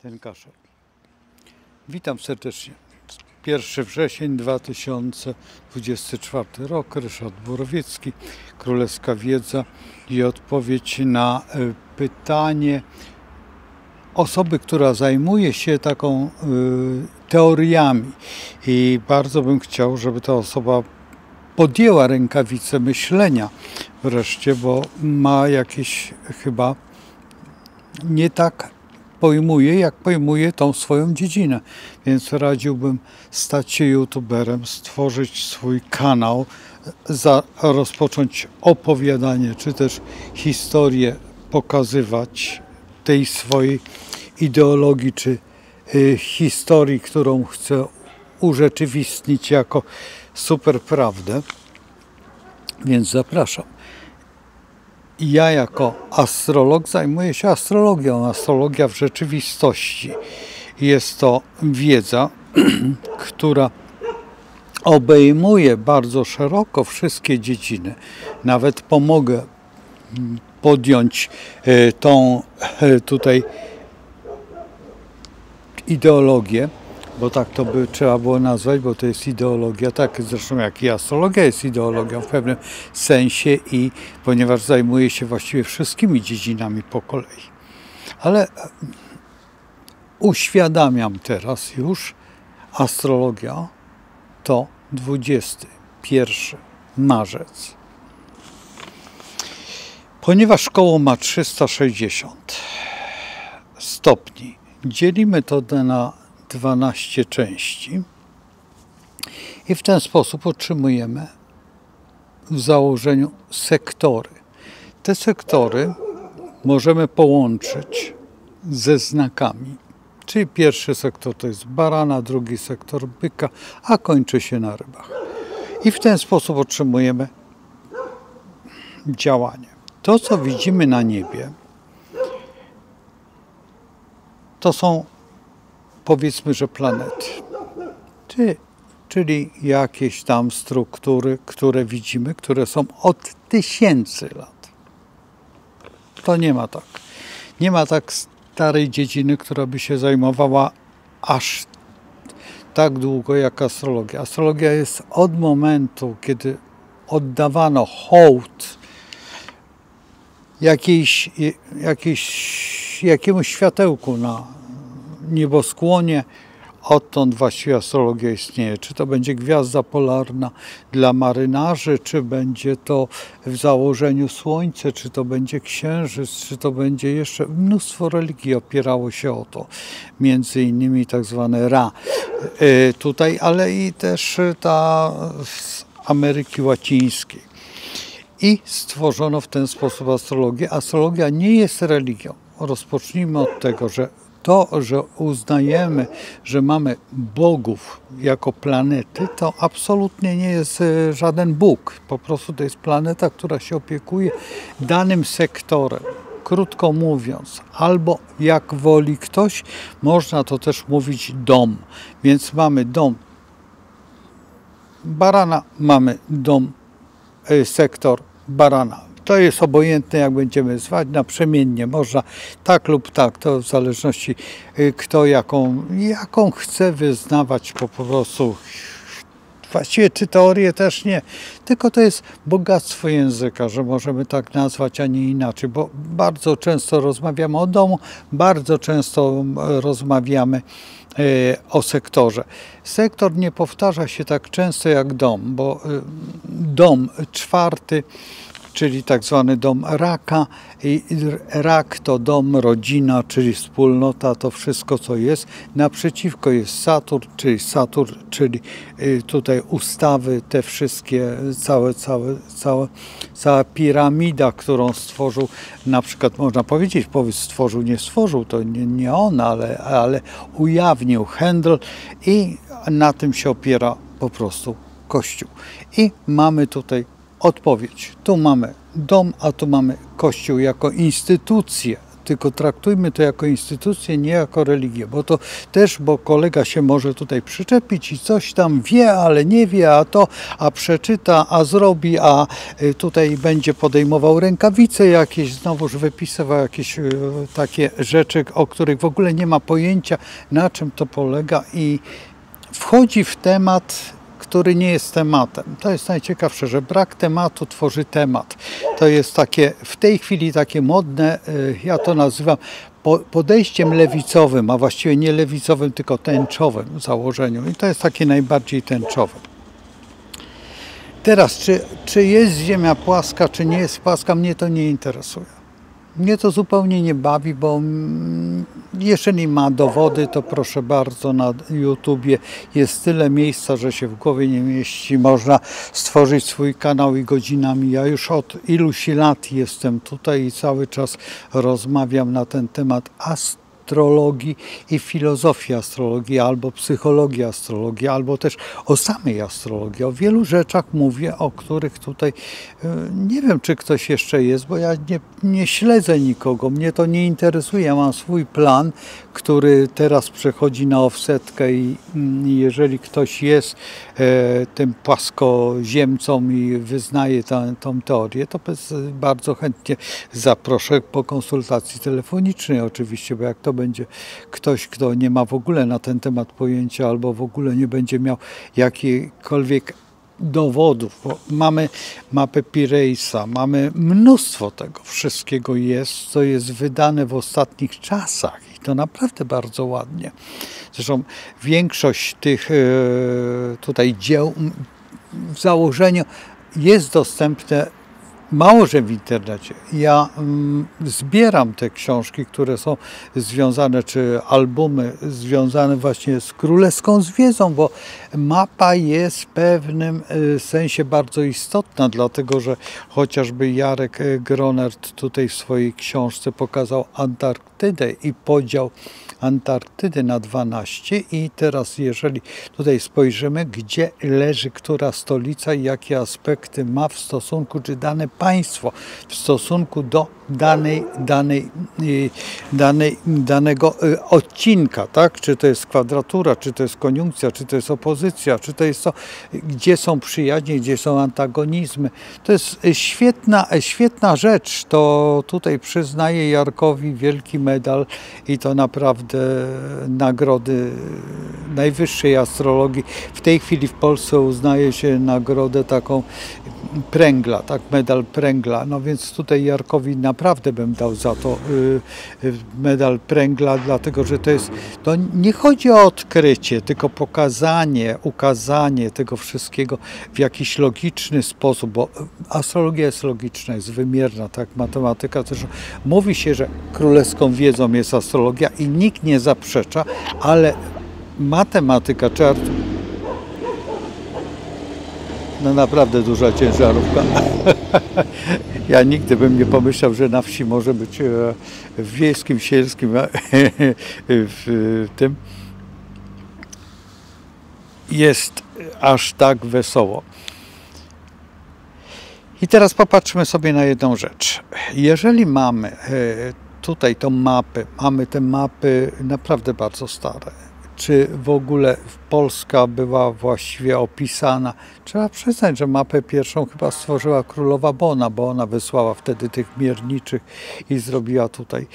ten kaszel. Witam serdecznie. 1 wrzesień 2024 rok. Ryszard Borowiecki, Królewska Wiedza i odpowiedź na pytanie osoby, która zajmuje się taką teoriami. I bardzo bym chciał, żeby ta osoba podjęła rękawice myślenia wreszcie, bo ma jakieś chyba nie tak pojmuje, jak pojmuje tą swoją dziedzinę. Więc radziłbym stać się youtuberem, stworzyć swój kanał, rozpocząć opowiadanie, czy też historię pokazywać tej swojej ideologii, czy historii, którą chcę urzeczywistnić jako super prawdę. Więc zapraszam. Ja jako astrolog zajmuję się astrologią. Astrologia w rzeczywistości jest to wiedza, która obejmuje bardzo szeroko wszystkie dziedziny. Nawet pomogę podjąć tą tutaj ideologię, bo tak to by trzeba było nazwać, bo to jest ideologia, tak zresztą jak i astrologia jest ideologią w pewnym sensie, i ponieważ zajmuje się właściwie wszystkimi dziedzinami po kolei. Ale uświadamiam teraz już, astrologia to 21 marzec. Ponieważ koło ma 360 stopni, dzielimy to na 12 części i w ten sposób otrzymujemy w założeniu sektory. Te sektory możemy połączyć ze znakami, czyli pierwszy sektor to jest barana, drugi sektor byka, a kończy się na rybach. I w ten sposób otrzymujemy działanie. To, co widzimy na niebie, to są, powiedzmy, że planety, czyli jakieś tam struktury, które widzimy, które są od tysięcy lat. To nie ma tak. Nie ma tak starej dziedziny, która by się zajmowała aż tak długo jak astrologia. Astrologia jest od momentu, kiedy oddawano hołd jakiemuś światełku na nieboskłonie, odtąd właściwie astrologia istnieje. Czy to będzie gwiazda polarna dla marynarzy, czy będzie to w założeniu Słońce, czy to będzie Księżyc, czy to będzie jeszcze mnóstwo religii opierało się o to. Między innymi tak zwane Ra tutaj, ale i też ta z Ameryki Łacińskiej. I stworzono w ten sposób astrologię. Astrologia nie jest religią. Rozpocznijmy od tego, że uznajemy, że mamy bogów jako planety, to absolutnie nie jest żaden Bóg. Po prostu to jest planeta, która się opiekuje danym sektorem. Krótko mówiąc, albo jak woli ktoś, można to też mówić dom. Więc mamy dom barana, mamy dom, sektor barana. To jest obojętne, jak będziemy zwać, naprzemiennie można tak lub tak, to w zależności kto jaką chce wyznawać po prostu. Właściwie czy teorię też nie, tylko to jest bogactwo języka, że możemy tak nazwać, a nie inaczej, bo bardzo często rozmawiamy o domu, bardzo często rozmawiamy o sektorze. Sektor nie powtarza się tak często jak dom, bo dom czwarty, czyli tak zwany dom raka. I rak to dom, rodzina, czyli wspólnota, to wszystko, co jest. Naprzeciwko jest Saturn, czyli tutaj ustawy, te wszystkie, cała piramida, którą stworzył, na przykład można powiedzieć, stworzył, nie stworzył, to nie on, ale ujawnił Handel, i na tym się opiera po prostu Kościół. I mamy tutaj odpowiedź. Tu mamy dom, a tu mamy Kościół jako instytucję tylko traktujmy to jako instytucję, nie jako religię, bo to też, bo kolega się może tutaj przyczepić i coś tam wie, ale nie wie, a przeczyta, a zrobi, a tutaj będzie podejmował rękawice jakieś, znowuż wypisywał jakieś takie rzeczy, o których w ogóle nie ma pojęcia, na czym to polega i wchodzi w temat, który nie jest tematem. To jest najciekawsze, że brak tematu tworzy temat. To jest takie, w tej chwili takie modne, ja to nazywam podejściem lewicowym, a właściwie nie lewicowym, tylko tęczowym w założeniu. I to jest takie najbardziej tęczowe. Teraz, czy jest Ziemia płaska, czy nie jest płaska, mnie to nie interesuje. Mnie to zupełnie nie bawi, bo jeżeli ma dowody, to proszę bardzo, na YouTubie jest tyle miejsca, że się w głowie nie mieści. Można stworzyć swój kanał i godzinami. Ja już od iluś lat jestem tutaj i cały czas rozmawiam na ten temat astrologii i filozofii astrologii, albo psychologii astrologii, albo też o samej astrologii. O wielu rzeczach mówię, o których tutaj nie wiem, czy ktoś jeszcze jest, bo ja nie śledzę nikogo, mnie to nie interesuje. Ja mam swój plan, który teraz przechodzi na offsetkę i jeżeli ktoś jest tym płaskoziemcą i wyznaje tą teorię, to bardzo chętnie zaproszę po konsultacji telefonicznej oczywiście, bo jak to będzie ktoś, kto nie ma w ogóle na ten temat pojęcia albo w ogóle nie będzie miał jakichkolwiek dowodów, bo mamy mapę Pirejsa, mamy mnóstwo tego wszystkiego jest, co jest wydane w ostatnich czasach i to naprawdę bardzo ładnie. Zresztą większość tych tutaj dzieł w założeniu jest dostępne, mało że w internecie. Ja zbieram te książki, które są związane, czy albumy związane właśnie z królewską zwiedzą, bo mapa jest w pewnym sensie bardzo istotna, dlatego że chociażby Jarek Gronert tutaj w swojej książce pokazał Antarktydę i podział Antarktydy na 12 i teraz jeżeli tutaj spojrzymy, gdzie leży która stolica i jakie aspekty ma w stosunku, czy dane państwo w stosunku do danego odcinka, tak? Czy to jest kwadratura, czy to jest koniunkcja, czy to jest opozycja, czy to jest to, gdzie są przyjaźnie, gdzie są antagonizmy. To jest świetna rzecz. To tutaj przyznaję Jarkowi wielki medal i to naprawdę nagrody najwyższej astrologii. W tej chwili w Polsce uznaje się nagrodę taką Pręgla, tak, medal Pręgla. No więc tutaj Jarkowi naprawdę bym dał za to medal Pręgla, dlatego że to nie chodzi o odkrycie, tylko pokazanie, ukazanie tego wszystkiego w jakiś logiczny sposób, bo astrologia jest logiczna, jest wymierna, tak, matematyka też. Mówi się, że królewską wiedzą jest astrologia i nikt nie zaprzecza, ale matematyka czy no naprawdę duża ciężarówka. Ja nigdy bym nie pomyślał, że na wsi może być w wiejskim, sielskim, w tym jest aż tak wesoło. I teraz popatrzmy sobie na jedną rzecz. Jeżeli mamy tutaj tą mapę, mamy te mapy naprawdę bardzo stare, czy w ogóle Polska była właściwie opisana. Trzeba przyznać, że mapę pierwszą chyba stworzyła królowa Bona, bo ona wysłała wtedy tych mierniczych i zrobiła tutaj.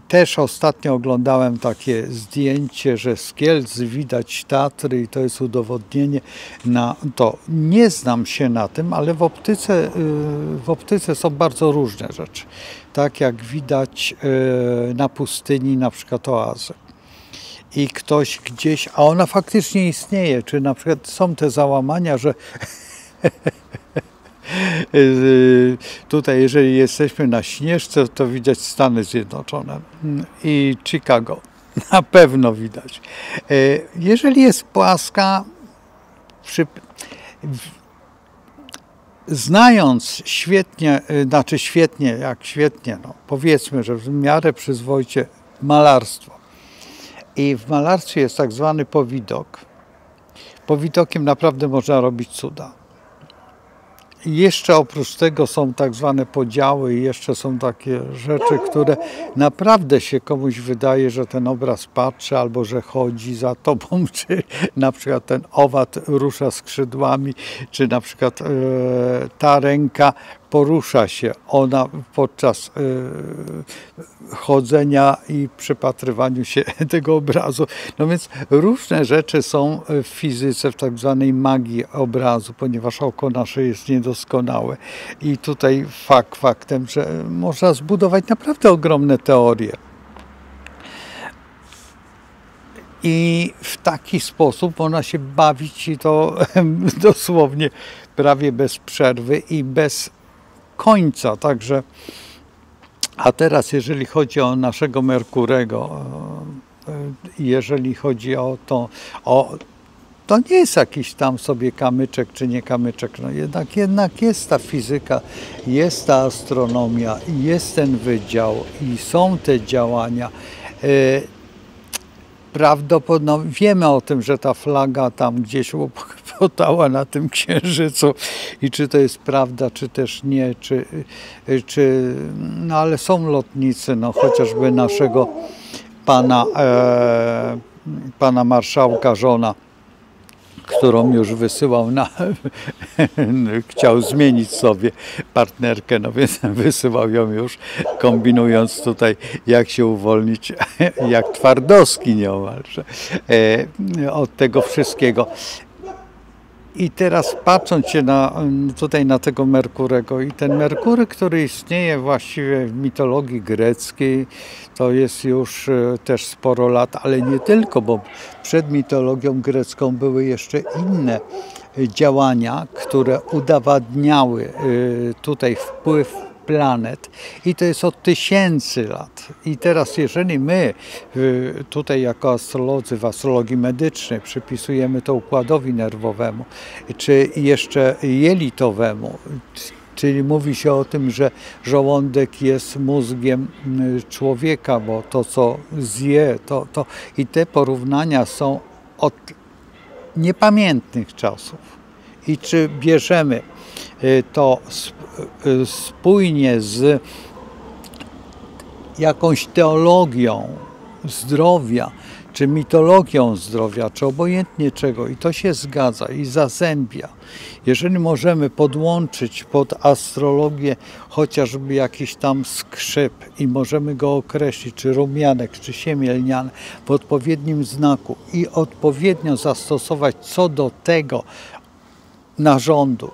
Też ostatnio oglądałem takie zdjęcie, że z Kielc widać Tatry i to jest udowodnienie na to. Nie znam się na tym, ale w optyce są bardzo różne rzeczy. Tak jak widać na pustyni na przykład oazę. I ktoś gdzieś, a ona faktycznie istnieje, czy na przykład są te załamania, że tutaj jeżeli jesteśmy na Śnieżce, to widać Stany Zjednoczone i Chicago, na pewno widać. Jeżeli jest płaska, znając świetnie, no powiedzmy, że w miarę przyzwoicie malarstwo, i w malarstwie jest tak zwany powidok. Powidokiem naprawdę można robić cuda. Jeszcze oprócz tego są tak zwane podziały i jeszcze są takie rzeczy, które naprawdę się komuś wydaje, że ten obraz patrzy albo że chodzi za tobą, czy na przykład ten owad rusza skrzydłami, czy na przykład ta ręka porusza się, ona podczas chodzenia i przypatrywaniu się tego obrazu. No więc różne rzeczy są w fizyce, w tak zwanej magii obrazu, ponieważ oko nasze jest niedoskonałe. I tutaj faktem, że można zbudować naprawdę ogromne teorie. I w taki sposób można się bawić i to dosłownie prawie bez przerwy i bez końca. Także, a teraz jeżeli chodzi o naszego Merkurego, jeżeli chodzi o to nie jest jakiś tam sobie kamyczek czy nie kamyczek, no jednak jest ta fizyka, jest ta astronomia, jest ten wydział i są te działania. Prawdopodobnie wiemy o tym, że ta flaga tam gdzieś łopotała na tym księżycu i czy to jest prawda, czy też nie, no ale są lotnicy, no chociażby naszego pana marszałka żona, którą już wysyłał chciał zmienić sobie partnerkę, no więc wysyłał ją już, kombinując tutaj, jak się uwolnić, jak Twardowski nieomalże, od tego wszystkiego. I teraz patrząc się tutaj na tego Merkurego i ten Merkury, który istnieje właściwie w mitologii greckiej, to jest już też sporo lat, ale nie tylko, bo przed mitologią grecką były jeszcze inne działania, które udowadniały tutaj wpływ planet i to jest od tysięcy lat. I teraz jeżeli my tutaj jako astrolodzy w astrologii medycznej przypisujemy to układowi nerwowemu, czy jeszcze jelitowemu, czyli mówi się o tym, że żołądek jest mózgiem człowieka, bo to co zje, to i te porównania są od niepamiętnych czasów. I czy bierzemy to spójnie z jakąś teologią zdrowia, czy mitologią zdrowia, czy obojętnie czego, i to się zgadza i zazębia. Jeżeli możemy podłączyć pod astrologię chociażby jakiś tam skrzyp i możemy go określić, czy rumianek, czy siemielniane w odpowiednim znaku i odpowiednio zastosować co do tego narządu,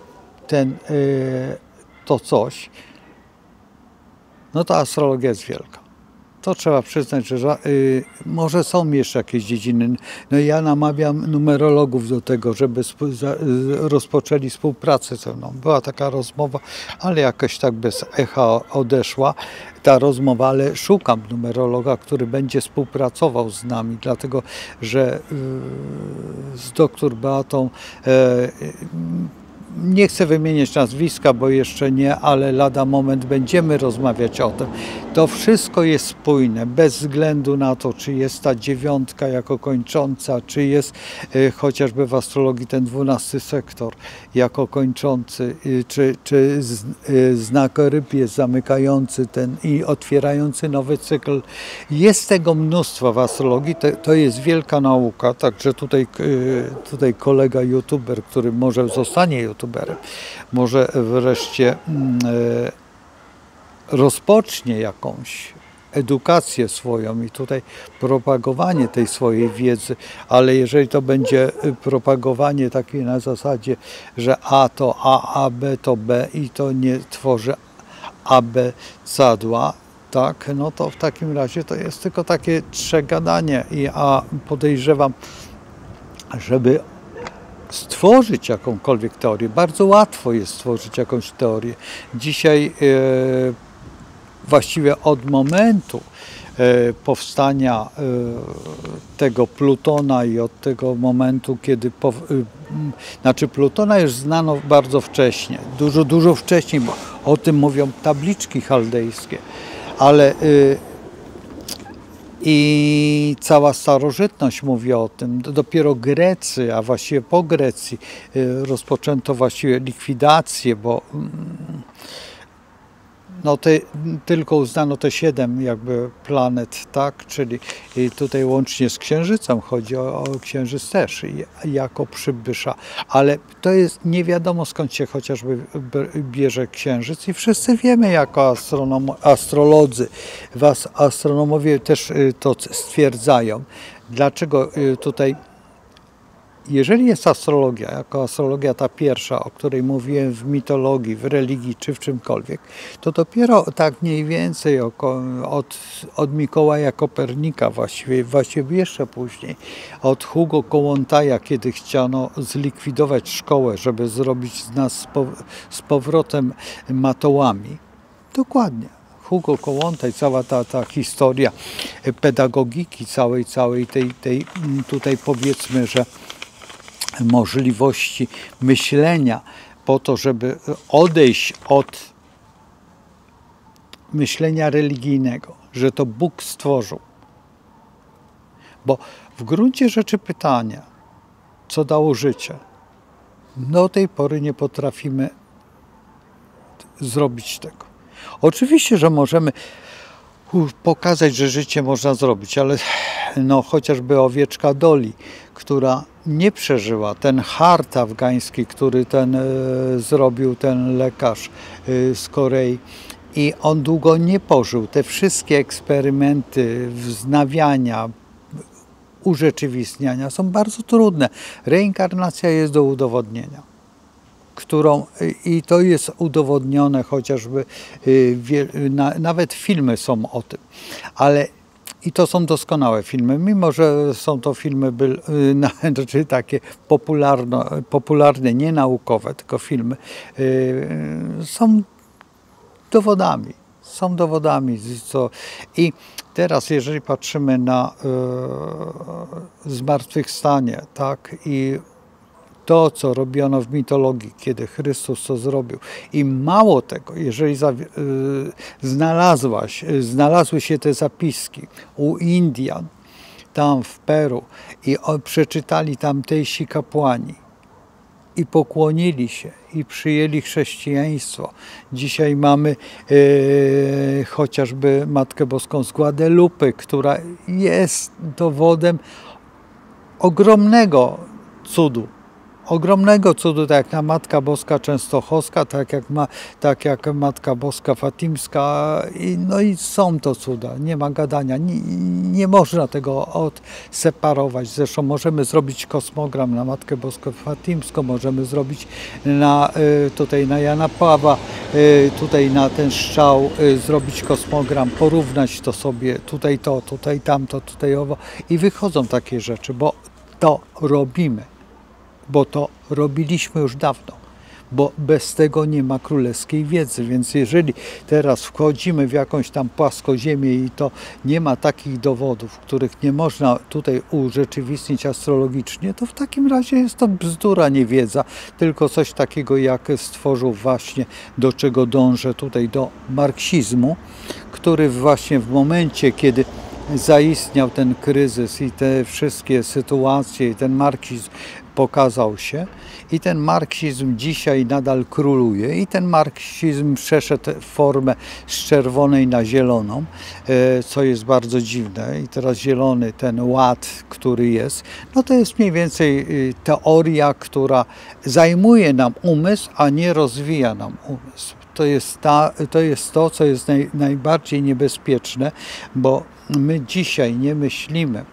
to coś, no to astrologia jest wielka. To trzeba przyznać, że może są jeszcze jakieś dziedziny. No ja namawiam numerologów do tego, żeby rozpoczęli współpracę ze mną. Była taka rozmowa, ale jakoś tak bez echa odeszła ta rozmowa, ale szukam numerologa, który będzie współpracował z nami, dlatego że z doktor Beatą nie chcę wymienić nazwiska, bo jeszcze nie, ale lada moment będziemy rozmawiać o tym. To wszystko jest spójne, bez względu na to, czy jest ta dziewiątka jako kończąca, czy jest chociażby w astrologii ten 12 sektor jako kończący, czy znak ryb jest zamykający ten i otwierający nowy cykl. Jest tego mnóstwo w astrologii, to jest wielka nauka, także tutaj kolega youtuber, który może zostanie youtuberem, może wreszcie rozpocznie jakąś edukację swoją i tutaj propagowanie tej swojej wiedzy, ale jeżeli to będzie propagowanie takie na zasadzie, że A to A B to B i to nie tworzy abecadła, tak, no to w takim razie to jest tylko takie trzegadanie, a podejrzewam, żeby stworzyć jakąkolwiek teorię, bardzo łatwo jest stworzyć jakąś teorię. Dzisiaj właściwie od momentu powstania tego Plutona i od tego momentu, kiedy znaczy Plutona już znano bardzo wcześnie, dużo wcześniej, bo o tym mówią tabliczki chaldejskie, ale I cała starożytność mówi o tym. Dopiero Grecy, a właściwie po Grecji rozpoczęto właściwie likwidację, bo no tylko uznano te 7 jakby planet, tak? Czyli tutaj łącznie z Księżycem chodzi o Księżyc też jako przybysza, ale to jest nie wiadomo skąd się chociażby bierze Księżyc i wszyscy wiemy jako astrolodzy, astronomowie też to stwierdzają. Dlaczego tutaj jeżeli jest astrologia, jako astrologia ta pierwsza, o której mówiłem w mitologii, w religii czy w czymkolwiek, to dopiero tak mniej więcej od Mikołaja Kopernika właściwie jeszcze później, od Hugo Kołłątaja, kiedy chciano zlikwidować szkołę, żeby zrobić z nas z powrotem matołami. Dokładnie. Hugo Kołłątaj, cała ta historia pedagogiki, całej tej tutaj powiedzmy, że możliwości myślenia po to, żeby odejść od myślenia religijnego, że to Bóg stworzył. Bo w gruncie rzeczy pytania, co dało życie, do tej pory nie potrafimy zrobić tego. Oczywiście, że możemy pokazać, że życie można zrobić, ale no, chociażby owieczka Doli, która nie przeżyła, ten Hart afgański, który zrobił ten lekarz z Korei i on długo nie pożył. Te wszystkie eksperymenty, wznawiania, urzeczywistniania są bardzo trudne. Reinkarnacja jest do udowodnienia, i to jest udowodnione chociażby, nawet filmy są o tym, i to są doskonałe filmy, mimo że są to filmy znaczy takie popularne, nie naukowe, tylko filmy, są dowodami. I teraz, jeżeli patrzymy na zmartwychwstanie, tak, i to, co robiono w mitologii, kiedy Chrystus to zrobił. I mało tego, jeżeli znalazły się te zapiski u Indian, tam w Peru, i przeczytali tamtejsi kapłani i pokłonili się i przyjęli chrześcijaństwo. Dzisiaj mamy chociażby Matkę Boską z Guadalupy, która jest dowodem ogromnego cudu, tak jak Matka Boska Częstochowska, tak jak Matka Boska Fatimska, no i są to cuda, nie ma gadania, nie można tego odseparować. Zresztą możemy zrobić kosmogram na Matkę Boską Fatimską, możemy zrobić tutaj na Jana Pawła, tutaj na ten strzał zrobić kosmogram, porównać to sobie, tutaj to, tutaj tamto, tutaj owo i wychodzą takie rzeczy, bo to robimy. Bo to robiliśmy już dawno, bo bez tego nie ma królewskiej wiedzy, więc jeżeli teraz wchodzimy w jakąś tam płaskoziemię i to nie ma takich dowodów, których nie można tutaj urzeczywistnić astrologicznie, to w takim razie jest to bzdura, nie wiedza, tylko coś takiego, jak stworzył właśnie, do czego dążę tutaj, do marksizmu, który właśnie w momencie, kiedy zaistniał ten kryzys i te wszystkie sytuacje, i ten marksizm pokazał się, i ten marksizm dzisiaj nadal króluje, i ten marksizm przeszedł formę z czerwonej na zieloną, co jest bardzo dziwne. I teraz zielony, ten ład, który jest, no to jest mniej więcej teoria, która zajmuje nam umysł, a nie rozwija nam umysł. To jest to, co jest najbardziej niebezpieczne, bo my dzisiaj nie myślimy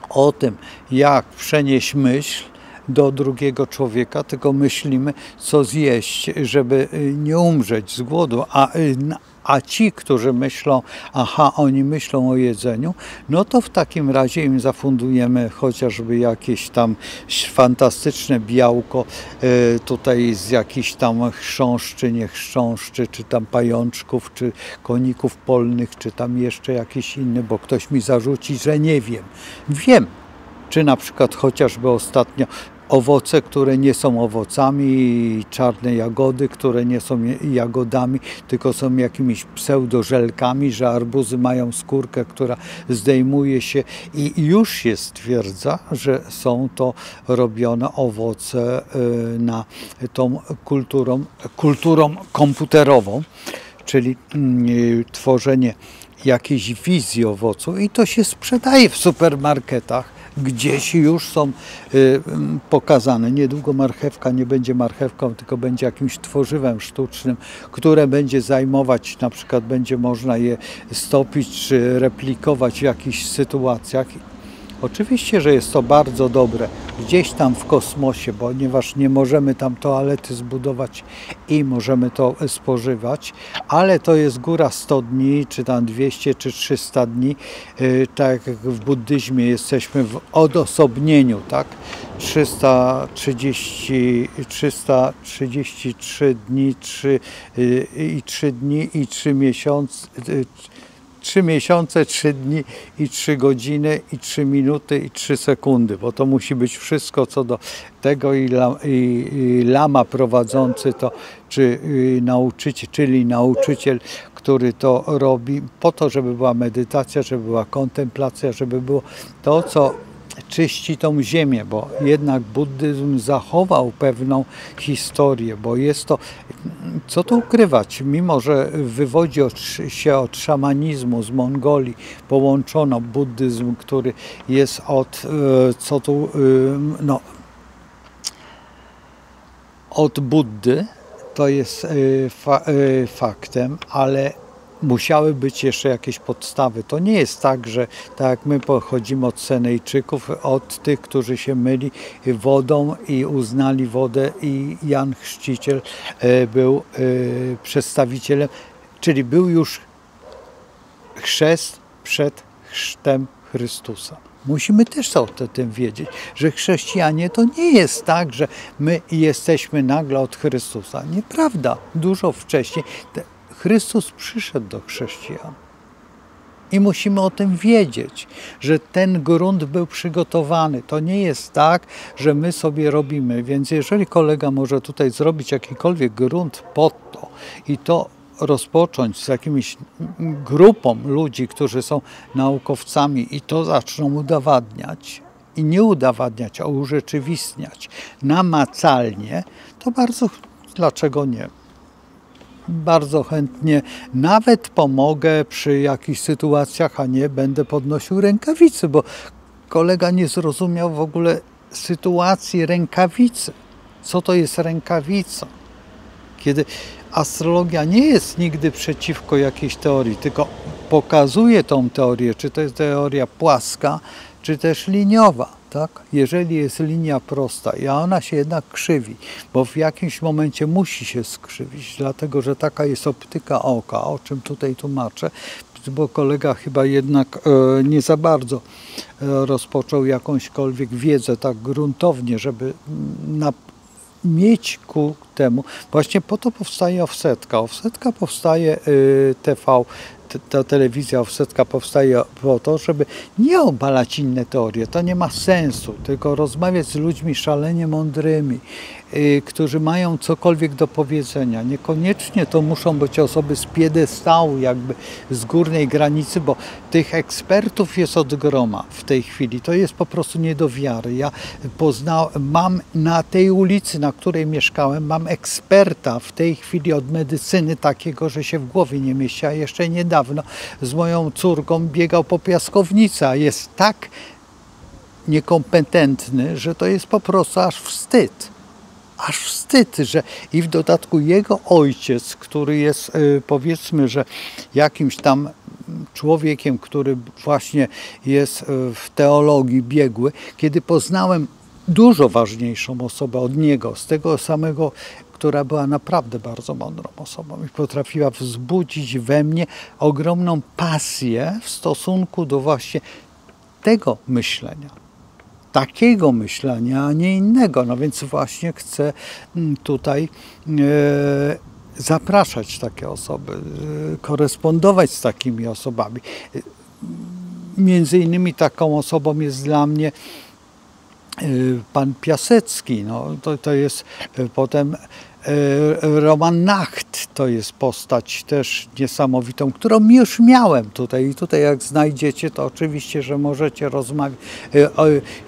o tym, jak przenieść myśl do drugiego człowieka, tylko myślimy, co zjeść, żeby nie umrzeć z głodu, a ci, którzy myślą, oni myślą o jedzeniu, no to w takim razie im zafundujemy chociażby jakieś tam fantastyczne białko tutaj z jakichś tam chrząszczy, nie chrząszczy, czy tam pajączków, czy koników polnych, czy tam jeszcze jakiś inny, bo ktoś mi zarzuci, że nie wiem. Wiem, czy na przykład chociażby ostatnio owoce, które nie są owocami, czarne jagody, które nie są jagodami, tylko są jakimiś pseudożelkami, że arbuzy mają skórkę, która zdejmuje się i już się stwierdza, że są to robione owoce na tą kulturą komputerową, czyli tworzenie jakiejś wizji owocu i to się sprzedaje w supermarketach. Gdzieś już są pokazane. Niedługo marchewka nie będzie marchewką, tylko będzie jakimś tworzywem sztucznym, które będzie zajmować, na przykład będzie można je stopić czy replikować w jakichś sytuacjach. Oczywiście, że jest to bardzo dobre gdzieś tam w kosmosie, ponieważ nie możemy tam toalety zbudować i możemy to spożywać, ale to jest góra 100 dni, czy tam 200, czy 300 dni, tak jak w buddyzmie jesteśmy w odosobnieniu, tak? 333 dni, 3 dni i 3 miesiące, 3 miesiące, 3 dni i 3 godziny i 3 minuty i 3 sekundy, bo to musi być wszystko co do tego i lama prowadzący to, czy nauczyciel, czyli nauczyciel, który to robi po to, żeby była medytacja, żeby była kontemplacja, żeby było to, co czyści tą ziemię, bo jednak buddyzm zachował pewną historię, bo jest to, co tu ukrywać, mimo że wywodzi się od szamanizmu z Mongolii, połączono buddyzm, który jest od Buddy, to jest faktem, ale musiały być jeszcze jakieś podstawy. To nie jest tak, że tak jak my pochodzimy od Senejczyków, od tych, którzy się myli wodą i uznali wodę i Jan Chrzciciel był przedstawicielem, czyli był już chrzest przed chrztem Chrystusa. Musimy też o tym wiedzieć, że chrześcijanie to nie jest tak, że my jesteśmy nagle od Chrystusa. Nieprawda. Dużo wcześniej Chrystus przyszedł do chrześcijan. I musimy o tym wiedzieć, że ten grunt był przygotowany. To nie jest tak, że my sobie robimy. Więc jeżeli kolega może tutaj zrobić jakikolwiek grunt pod to i to rozpocząć z jakimiś grupą ludzi, którzy są naukowcami i to zaczną udowadniać i nie udowadniać, a urzeczywistniać namacalnie, to dlaczego nie? Bardzo chętnie nawet pomogę przy jakichś sytuacjach, a nie będę podnosił rękawicy, bo kolega nie zrozumiał w ogóle sytuacji rękawicy. Co to jest rękawica? Kiedy astrologia nie jest nigdy przeciwko jakiejś teorii, tylko pokazuje tą teorię, czy to jest teoria płaska, czy też liniowa. Tak? Jeżeli jest linia prosta, a ona się jednak krzywi, bo w jakimś momencie musi się skrzywić, dlatego że taka jest optyka oka, o czym tutaj tłumaczę, bo kolega chyba jednak nie za bardzo rozpoczął jakąśkolwiek wiedzę tak gruntownie, żeby mieć ku temu. Właśnie po to powstaje Offsetka. Offsetka powstaje ta telewizja Offsetka powstaje po to, żeby nie obalać inne teorie, to nie ma sensu, tylko rozmawiać z ludźmi szalenie mądrymi, którzy mają cokolwiek do powiedzenia. Niekoniecznie to muszą być osoby z piedestału, jakby z górnej granicy, bo tych ekspertów jest od groma w tej chwili. To jest po prostu nie do wiary. Ja mam na tej ulicy, na której mieszkałem, mam eksperta w tej chwili od medycyny takiego, że się w głowie nie mieści, a jeszcze niedawno z moją córką biegał po piaskownicy, a jest tak niekompetentny, że to jest po prostu aż wstyd. Aż wstyd, że i w dodatku jego ojciec, który jest powiedzmy, że jakimś tam człowiekiem, który właśnie jest w teologii biegły, kiedy poznałem dużo ważniejszą osobę od niego, z tego samego, która była naprawdę bardzo mądrą osobą i potrafiła wzbudzić we mnie ogromną pasję w stosunku do właśnie tego myślenia. Takiego myślenia, a nie innego. No więc właśnie chcę tutaj zapraszać takie osoby, korespondować z takimi osobami. Między innymi taką osobą jest dla mnie pan Piasecki, no, to jest potem Roman Nacht, to jest postać też niesamowitą, którą już miałem tutaj. I tutaj jak znajdziecie, to oczywiście, że możecie rozmawiać.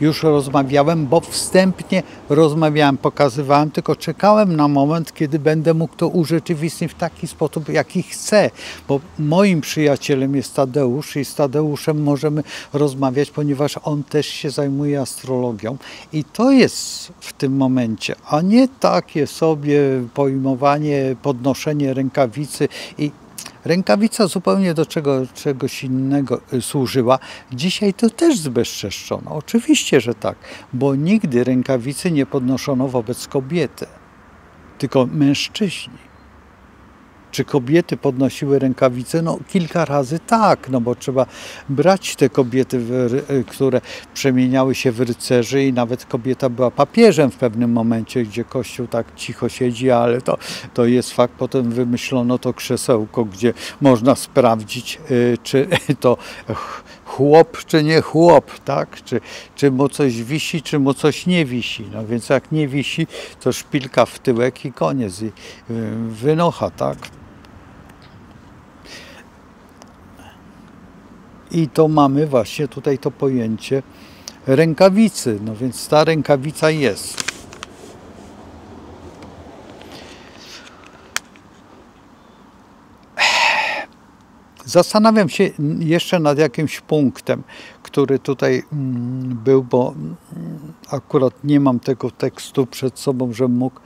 Już rozmawiałem, bo wstępnie rozmawiałem, pokazywałem, tylko czekałem na moment, kiedy będę mógł to urzeczywistnić w taki sposób, jaki chcę. Bo moim przyjacielem jest Tadeusz i z Tadeuszem możemy rozmawiać, ponieważ on też się zajmuje astrologią. I to jest w tym momencie, a nie takie sobie pojmowanie, podnoszenie rękawicy i rękawica zupełnie do czegoś innego służyła. Dzisiaj to też zbezczeszczono. Oczywiście, że tak, bo nigdy rękawicy nie podnoszono wobec kobiety, tylko mężczyźni. Czy kobiety podnosiły rękawice? No kilka razy tak, no bo trzeba brać te kobiety, które przemieniały się w rycerzy i nawet kobieta była papieżem w pewnym momencie, gdzie Kościół tak cicho siedzi, ale to jest fakt. Potem wymyślono to krzesełko, gdzie można sprawdzić, czy to chłop, czy nie chłop, tak? Czy mu coś wisi, czy mu coś nie wisi. No więc jak nie wisi, to szpilka w tyłek i koniec, i wynocha, tak? I to mamy właśnie tutaj to pojęcie rękawicy. No więc ta rękawica jest. Zastanawiam się jeszcze nad jakimś punktem, który tutaj był, bo akurat nie mam tego tekstu przed sobą, żebym mógł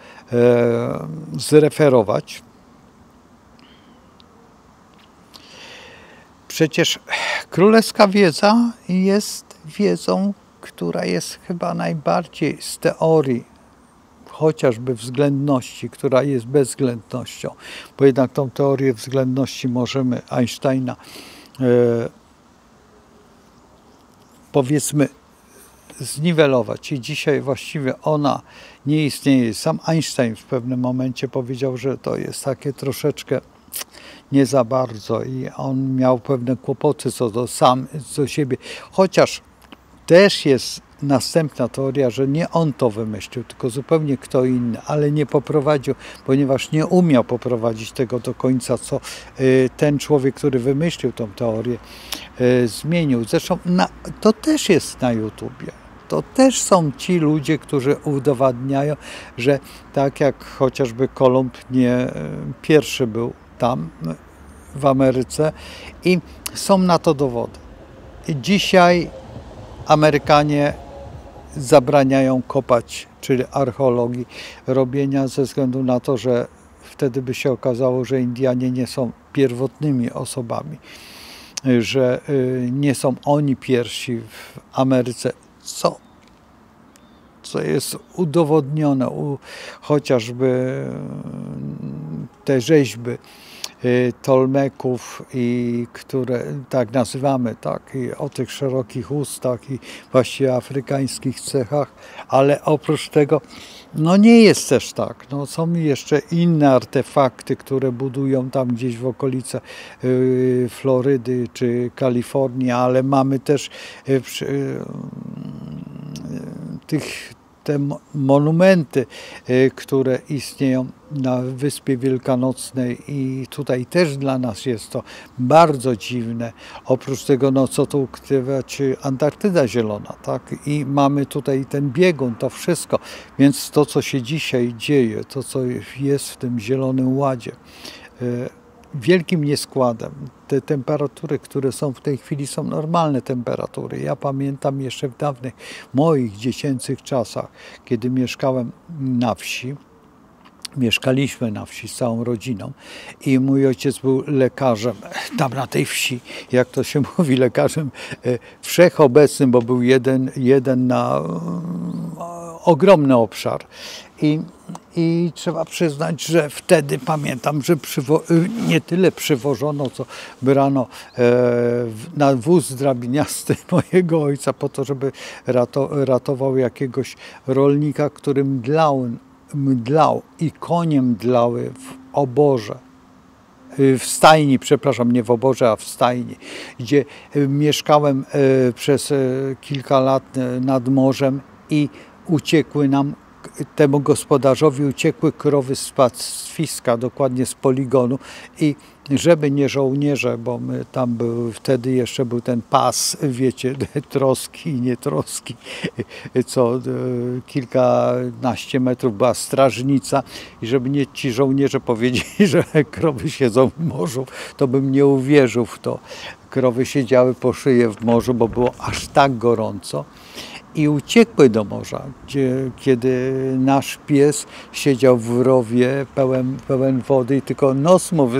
zreferować. Przecież królewska wiedza jest wiedzą, która jest chyba najbardziej z teorii, chociażby względności, która jest bezwzględnością, bo jednak tą teorię względności możemy Einsteina powiedzmy zniwelować i dzisiaj właściwie ona nie istnieje. Sam Einstein w pewnym momencie powiedział, że to jest takie troszeczkę nie za bardzo i on miał pewne kłopoty co do siebie, chociaż też jest następna teoria, że nie on to wymyślił, tylko zupełnie kto inny, ale nie poprowadził, ponieważ nie umiał poprowadzić tego do końca, co ten człowiek, który wymyślił tą teorię, zmienił. Zresztą to też jest na YouTubie. To też są ci ludzie, którzy udowadniają, że tak jak chociażby Kolumb nie pierwszy był tam w Ameryce i są na to dowody. I dzisiaj Amerykanie zabraniają kopać, czyli archeologii, robienia ze względu na to, że wtedy by się okazało, że Indianie nie są pierwotnymi osobami, że nie są oni pierwsi w Ameryce, co jest udowodnione, chociażby te rzeźby Tolmeków, i które tak nazywamy, tak, i o tych szerokich ustach i właściwie afrykańskich cechach, ale oprócz tego no nie jest też tak. No, są jeszcze inne artefakty, które budują tam gdzieś w okolice Florydy czy Kalifornii, ale mamy też te monumenty, które istnieją na Wyspie Wielkanocnej i tutaj też dla nas jest to bardzo dziwne. Oprócz tego, no co tu ukrywać, Antarktyda zielona, tak? I mamy tutaj ten biegun, to wszystko. Więc to, co się dzisiaj dzieje, to, co jest w tym Zielonym Ładzie, wielkim nieskładem. Te temperatury, które są w tej chwili, są normalne temperatury. Ja pamiętam jeszcze w dawnych moich dziecięcych czasach, kiedy mieszkałem na wsi, mieszkaliśmy na wsi z całą rodziną i mój ojciec był lekarzem tam na tej wsi, jak to się mówi, lekarzem wszechobecnym, bo był jeden na ogromny obszar. I trzeba przyznać, że wtedy pamiętam, że nie tyle przywożono, co brano na wóz drabiniasty mojego ojca po to, żeby ratował jakiegoś rolnika, który mdlał i konie mdlały w oborze. W stajni, przepraszam, nie w oborze, a w stajni, gdzie mieszkałem przez kilka lat nad morzem i uciekły nam, temu gospodarzowi uciekły krowy z pastwiska, dokładnie z poligonu i żeby nie żołnierze, bo my tam wtedy jeszcze był ten pas, wiecie, troski i nietroski, co kilkanaście metrów była strażnica i żeby nie ci żołnierze powiedzieli, że krowy siedzą w morzu, to bym nie uwierzył w to. Krowy siedziały po szyję w morzu, bo było aż tak gorąco. I uciekły do morza, kiedy nasz pies siedział w rowie pełen wody i tylko nos mu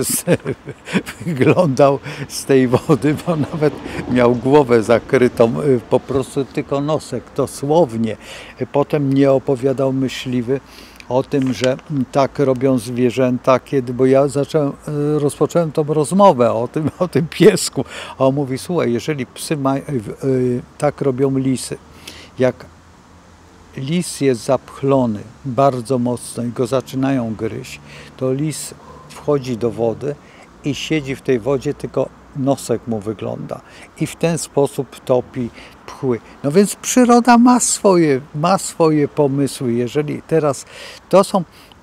wyglądał z tej wody, bo nawet miał głowę zakrytą, po prostu tylko nosek, dosłownie. Potem mnie opowiadał myśliwy o tym, że tak robią zwierzęta, bo ja rozpocząłem tą rozmowę o tym piesku, a on mówi, słuchaj, jeżeli psy tak robią lisy, jak lis jest zapchlony bardzo mocno i go zaczynają gryźć, to lis wchodzi do wody i siedzi w tej wodzie, tylko nosek mu wygląda i w ten sposób topi pchły. No więc przyroda ma swoje pomysły. Jeżeli teraz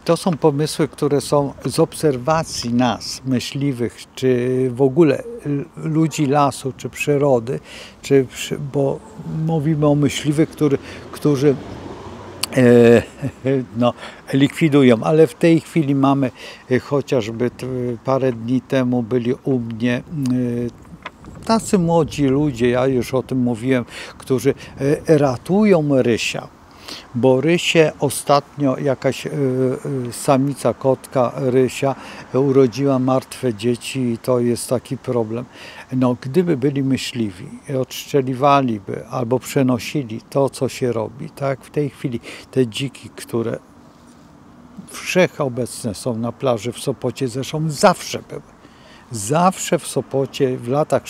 to są pomysły, które są z obserwacji nas, myśliwych, czy w ogóle ludzi lasu, czy przyrody, bo mówimy o myśliwych, którzy likwidują, ale w tej chwili mamy chociażby parę dni temu byli u mnie tacy młodzi ludzie, ja już o tym mówiłem, którzy ratują rysia. Bo rysie ostatnio jakaś samica kotka rysia urodziła martwe dzieci i to jest taki problem. No, gdyby byli myśliwi, odszczeliwaliby albo przenosili to, co się robi, tak? W tej chwili te dziki, które wszechobecne są na plaży w Sopocie, zresztą zawsze były. Zawsze w Sopocie w latach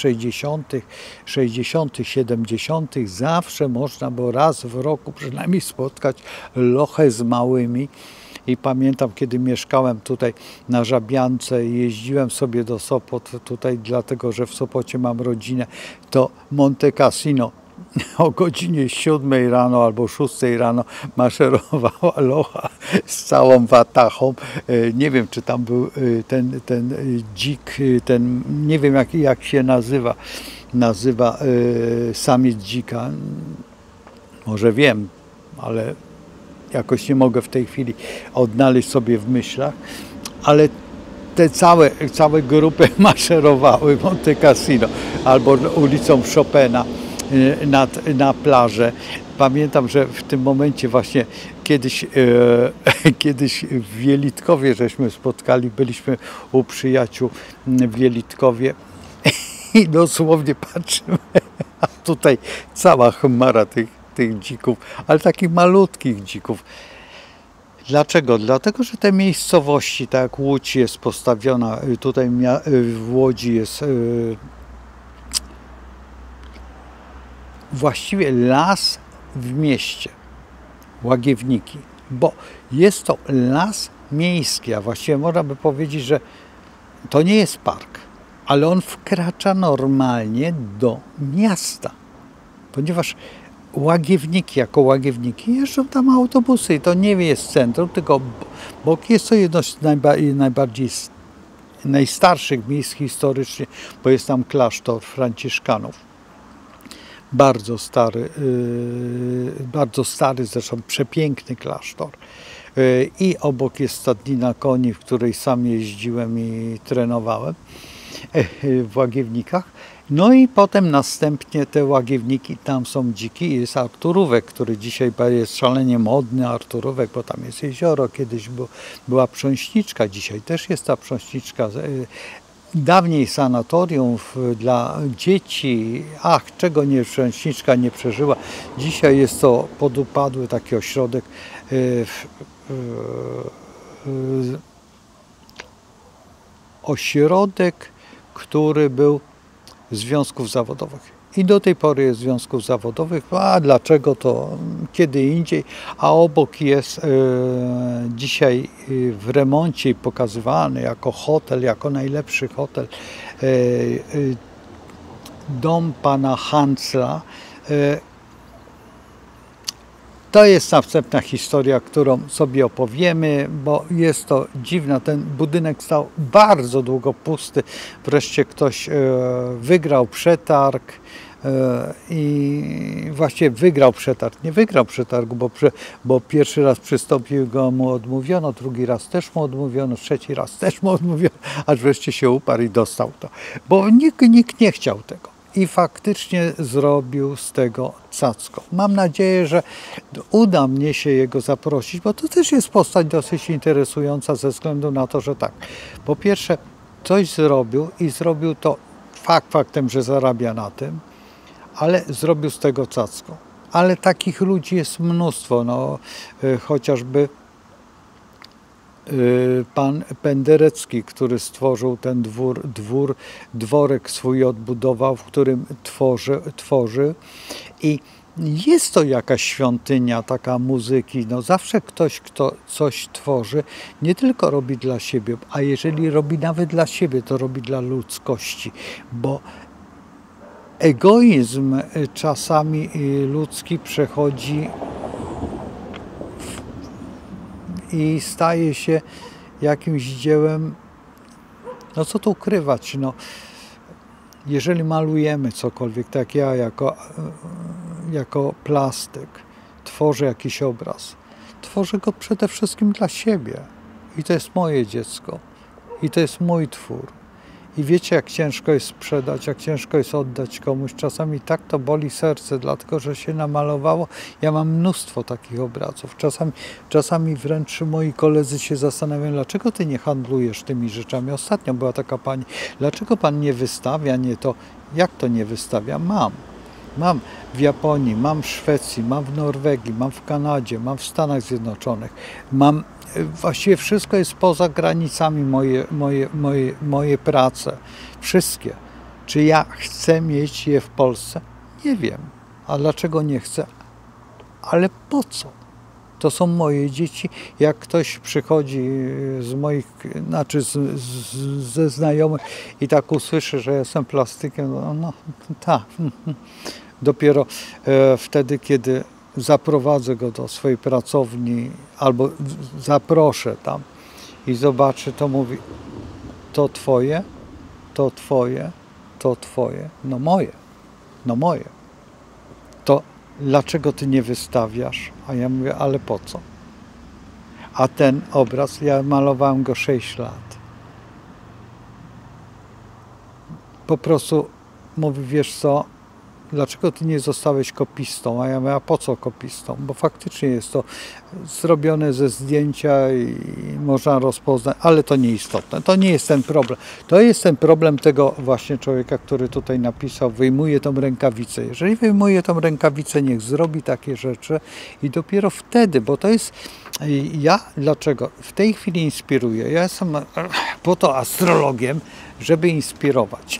60., 70., zawsze można było raz w roku przynajmniej spotkać lochę z małymi. I pamiętam, kiedy mieszkałem tutaj na Żabiance i jeździłem sobie do Sopot, tutaj dlatego, że w Sopocie mam rodzinę, to Monte Cassino o godzinie 7 rano albo 6 rano maszerowała locha z całą watachą. Nie wiem, czy tam był ten dzik, nie wiem jak się nazywa samiec dzika. Może wiem, ale jakoś nie mogę w tej chwili odnaleźć sobie w myślach. Ale te całe grupy maszerowały Monte Cassino albo ulicą Chopina na plażę. Pamiętam, że w tym momencie właśnie kiedyś w Wielitkowie żeśmy spotkali, byliśmy u przyjaciół w Wielitkowie i dosłownie patrzymy, a tutaj cała chmara tych dzików, ale takich malutkich dzików. Dlaczego? Dlatego, że te miejscowości, tak jak Łódź jest postawiona, tutaj w Łodzi jest właściwie las w mieście, Łagiewniki, bo jest to las miejski, a właściwie można by powiedzieć, że to nie jest park, ale on wkracza normalnie do miasta, ponieważ Łagiewniki jako Łagiewniki jeżdżą tam autobusy i to nie jest centrum, tylko bok jest to jedno z najstarszych miejsc historycznie, bo jest tam klasztor franciszkanów. Bardzo stary, zresztą przepiękny klasztor. I obok jest stadnina koni, w której sam jeździłem i trenowałem w Łagiewnikach. No i potem następnie te Łagiewniki, tam są dziki, jest Arturówek, który dzisiaj jest szalenie modny, Arturówek, bo tam jest jezioro, kiedyś była Prząśniczka, dzisiaj też jest ta Prząśniczka. Dawniej sanatorium dla dzieci, czego nie Prząśniczka nie przeżyła. Dzisiaj jest to podupadły taki ośrodek który był związków zawodowych. I do tej pory jest związków zawodowych, a dlaczego to kiedy indziej, a obok jest dzisiaj w remoncie i pokazywany jako hotel, jako najlepszy hotel, dom pana Hansla. To jest następna historia, którą sobie opowiemy, bo jest to dziwne. Ten budynek stał bardzo długo pusty. Wreszcie ktoś wygrał przetarg i właściwie wygrał przetarg. Nie wygrał przetargu, bo pierwszy raz przystąpił go mu odmówiono, drugi raz też mu odmówiono, trzeci raz też mu odmówiono, aż wreszcie się uparł i dostał to. Bo nikt nie chciał tego. I faktycznie zrobił z tego cacko. Mam nadzieję, że uda mnie się jego zaprosić, bo to też jest postać dosyć interesująca ze względu na to, że tak, po pierwsze coś zrobił i zrobił to faktem, że zarabia na tym, ale zrobił z tego cacko. Ale takich ludzi jest mnóstwo, no, chociażby pan Penderecki, który stworzył ten dworek swój odbudował, w którym tworzy i jest to jakaś świątynia taka muzyki. No zawsze ktoś, kto coś tworzy, nie tylko robi dla siebie, a jeżeli robi nawet dla siebie, to robi dla ludzkości, bo egoizm czasami ludzki przechodzi i staje się jakimś dziełem, no co tu ukrywać, no, jeżeli malujemy cokolwiek, tak ja jako plastyk tworzę jakiś obraz, tworzę go przede wszystkim dla siebie i to jest moje dziecko i to jest mój twór. I wiecie, jak ciężko jest sprzedać, jak ciężko jest oddać komuś. Czasami tak to boli serce, dlatego że się namalowało. Ja mam mnóstwo takich obrazów. Czasami wręcz moi koledzy się zastanawiają, dlaczego ty nie handlujesz tymi rzeczami. Ostatnio była taka pani, dlaczego pan nie wystawia, nie to. Jak to nie wystawia? Mam w Japonii, mam w Szwecji, mam w Norwegii, mam w Kanadzie, mam w Stanach Zjednoczonych, mam. Właściwie wszystko jest poza granicami moje prace. Wszystkie. Czy ja chcę mieć je w Polsce? Nie wiem. A dlaczego nie chcę? Ale po co? To są moje dzieci. Jak ktoś przychodzi z moich, znaczy ze znajomych i tak usłyszy, że jestem plastykiem, no tak. Dopiero wtedy, kiedy zaprowadzę go do swojej pracowni albo zaproszę tam i zobaczy, to mówi, to twoje, to twoje, to twoje, no moje. To dlaczego ty nie wystawiasz? A ja mówię, ale po co? A ten obraz, ja malowałem go 6 lat. Po prostu mówi, wiesz co, dlaczego ty nie zostałeś kopistą? A ja mówię, a po co kopistą? Bo faktycznie jest to zrobione ze zdjęcia i można rozpoznać, ale to nieistotne. To nie jest ten problem. To jest ten problem tego właśnie człowieka, który tutaj napisał, wyjmuje tą rękawicę. Jeżeli wyjmuje tą rękawicę, niech zrobi takie rzeczy i dopiero wtedy, bo to jest, ja dlaczego? W tej chwili inspiruję. Ja jestem po to astrologiem, żeby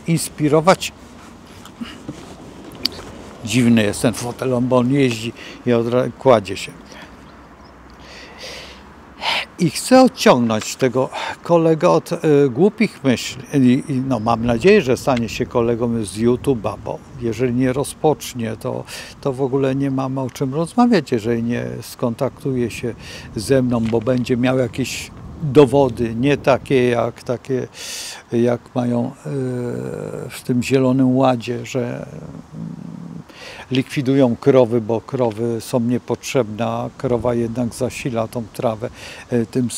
inspirować. Dziwny jest ten fotel, bo on jeździ i kładzie się. I chcę odciągnąć tego kolegę od głupich myśli. No, mam nadzieję, że stanie się kolegą z YouTube'a, bo jeżeli nie rozpocznie, to w ogóle nie mamy o czym rozmawiać, jeżeli nie skontaktuje się ze mną, bo będzie miał jakieś dowody, nie takie jak mają w tym Zielonym Ładzie, że likwidują krowy, bo krowy są niepotrzebne, a krowa jednak zasila tą trawę tym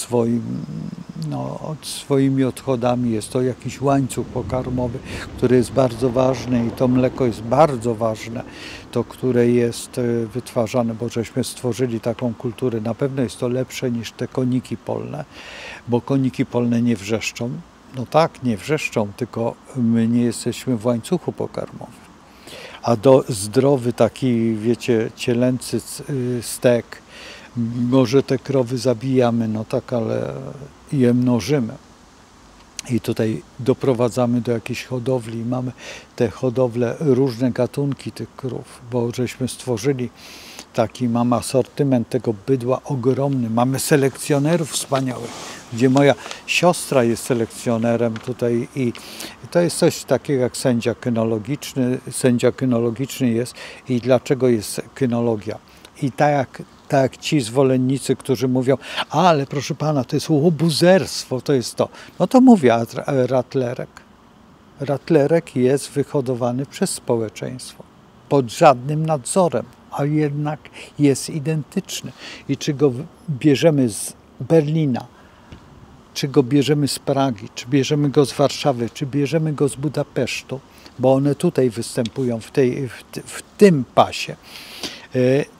swoimi odchodami. Jest to jakiś łańcuch pokarmowy, który jest bardzo ważny i to mleko jest bardzo ważne, to które jest wytwarzane, bo żeśmy stworzyli taką kulturę. Na pewno jest to lepsze niż te koniki polne, bo koniki polne nie wrzeszczą. No tak, nie wrzeszczą, tylko my nie jesteśmy w łańcuchu pokarmowym. A zdrowy taki, wiecie, cielęcy stek, może te krowy zabijamy, no tak, ale je mnożymy. I tutaj doprowadzamy do jakiejś hodowli. Mamy te hodowle, różne gatunki tych krów, bo żeśmy stworzyli mamy asortyment tego bydła ogromny. Mamy selekcjonerów wspaniałych, gdzie moja siostra jest selekcjonerem tutaj i to jest coś takiego jak sędzia kynologiczny. Sędzia kynologiczny jest i dlaczego jest kynologia? I tak jak Tak jak ci zwolennicy, którzy mówią, ale proszę pana, to jest łobuzerstwo, to jest to. No to mówię, ratlerek. Ratlerek jest wyhodowany przez społeczeństwo, pod żadnym nadzorem, a jednak jest identyczny. I czy go bierzemy z Berlina, czy go bierzemy z Pragi, czy bierzemy go z Warszawy, czy bierzemy go z Budapesztu, bo one tutaj występują w tym pasie,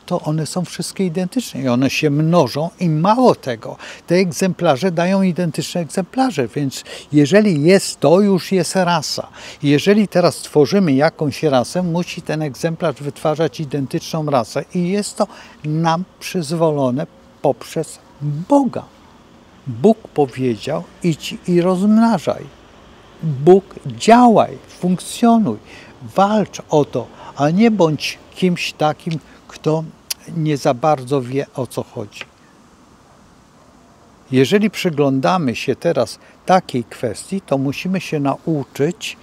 to one są wszystkie identyczne i one się mnożą i mało tego, te egzemplarze dają identyczne egzemplarze, więc jeżeli jest, to już jest rasa. Jeżeli teraz tworzymy jakąś rasę, musi ten egzemplarz wytwarzać identyczną rasę i jest to nam przyzwolone poprzez Boga. Bóg powiedział: idź i rozmnażaj. Bóg, działaj, funkcjonuj, walcz o to, a nie bądź kimś takim, kto nie za bardzo wie, o co chodzi. Jeżeli przyglądamy się teraz takiej kwestii, to musimy się nauczyć,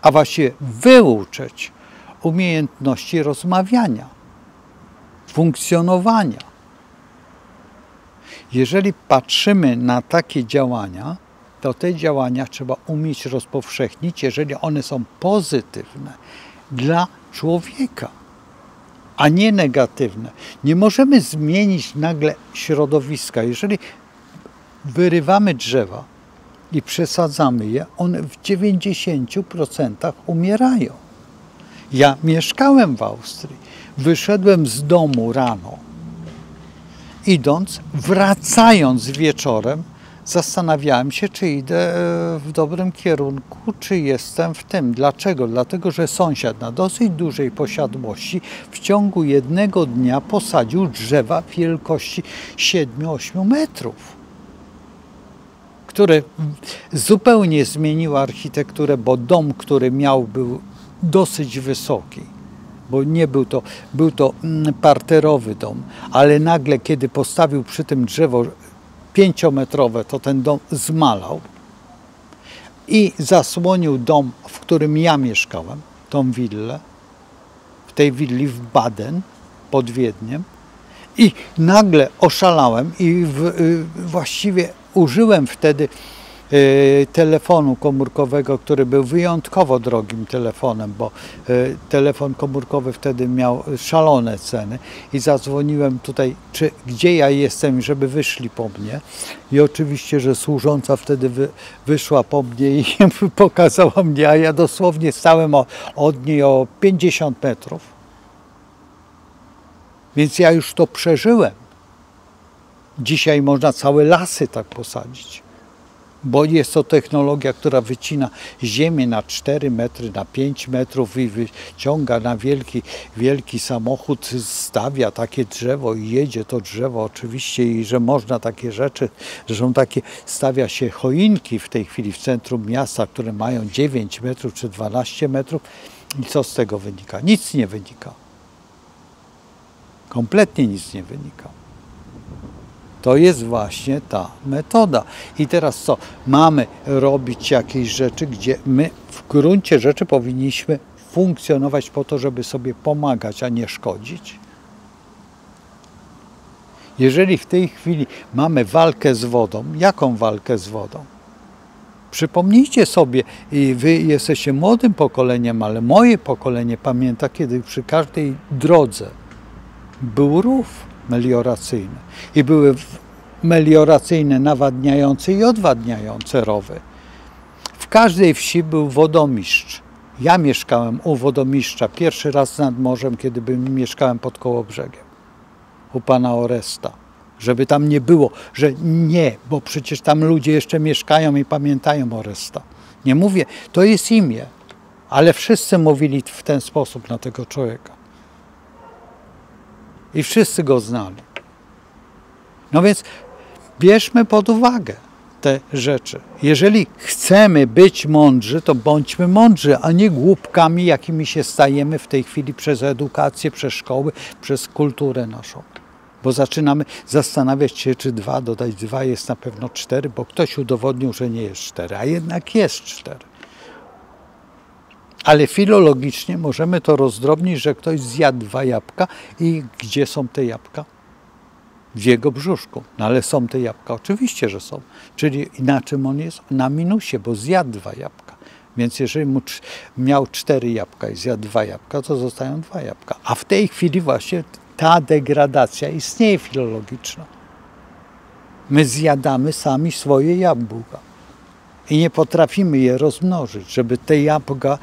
a właściwie wyuczyć umiejętności rozmawiania, funkcjonowania. Jeżeli patrzymy na takie działania, to te działania trzeba umieć rozpowszechnić, jeżeli one są pozytywne dla człowieka, a nie negatywne. Nie możemy zmienić nagle środowiska. Jeżeli wyrywamy drzewa i przesadzamy je, one w 90% umierają. Ja mieszkałem w Austrii, wyszedłem z domu rano, idąc, wracając wieczorem, zastanawiałem się, czy idę w dobrym kierunku, czy jestem w tym. Dlaczego? Dlatego, że sąsiad na dosyć dużej posiadłości w ciągu jednego dnia posadził drzewa wielkości 7-8 metrów, które zupełnie zmieniły architekturę, bo dom, który miał, był dosyć wysoki. Bo nie był to parterowy dom, ale nagle, kiedy postawił przy tym drzewo 5-metrowe, to ten dom zmalał i zasłonił dom, w którym ja mieszkałem, tą willę, w tej willi w Baden pod Wiedniem, i nagle oszalałem i właściwie użyłem wtedy telefonu komórkowego, który był wyjątkowo drogim telefonem, bo telefon komórkowy wtedy miał szalone ceny, i zadzwoniłem tutaj, gdzie ja jestem, żeby wyszli po mnie, i oczywiście, że służąca wtedy wyszła po mnie i pokazała mnie, a ja dosłownie stałem od niej o 50 metrów. Więc ja już to przeżyłem. Dzisiaj można całe lasy tak posadzić, bo jest to technologia, która wycina ziemię na 4 metry, na 5 metrów i wyciąga na wielki samochód, stawia takie drzewo i jedzie to drzewo oczywiście, i że można takie rzeczy, że są takie, stawia się choinki w tej chwili w centrum miasta, które mają 9 metrów czy 12 metrów, i co z tego wynika? Nic nie wynika. Kompletnie nic nie wynika. To jest właśnie ta metoda. I teraz co? Mamy robić jakieś rzeczy, gdzie my w gruncie rzeczy powinniśmy funkcjonować po to, żeby sobie pomagać, a nie szkodzić. Jeżeli w tej chwili mamy walkę z wodą, jaką walkę z wodą? Przypomnijcie sobie, i wy jesteście młodym pokoleniem, ale moje pokolenie pamięta, kiedy przy każdej drodze był rów melioracyjny i były melioracyjne, nawadniające i odwadniające rowy. W każdej wsi był wodomistrz. Ja mieszkałem u wodomistrza pierwszy raz nad morzem, kiedy mieszkałem pod Kołobrzegiem, u pana Oresta. Żeby tam nie było, że nie, bo przecież tam ludzie jeszcze mieszkają i pamiętają Oresta. Nie mówię, to jest imię, ale wszyscy mówili w ten sposób na tego człowieka. I wszyscy go znali. No więc bierzmy pod uwagę te rzeczy. Jeżeli chcemy być mądrzy, to bądźmy mądrzy, a nie głupkami, jakimi się stajemy w tej chwili przez edukację, przez szkoły, przez kulturę naszą. Bo zaczynamy zastanawiać się, czy 2 dodać 2 jest na pewno 4, bo ktoś udowodnił, że nie jest 4, a jednak jest 4. Ale filologicznie możemy to rozdrobnić, że ktoś zjadł 2 jabłka i gdzie są te jabłka? w jego brzuszku. No ale są te jabłka? Oczywiście, że są. Czyli na czym on jest? Na minusie, bo zjadł 2 jabłka. Więc jeżeli miał 4 jabłka i zjadł 2 jabłka, to zostają 2 jabłka. A w tej chwili właśnie ta degradacja istnieje filologiczna. My zjadamy sami swoje jabłka i nie potrafimy je rozmnożyć, żeby te jabłka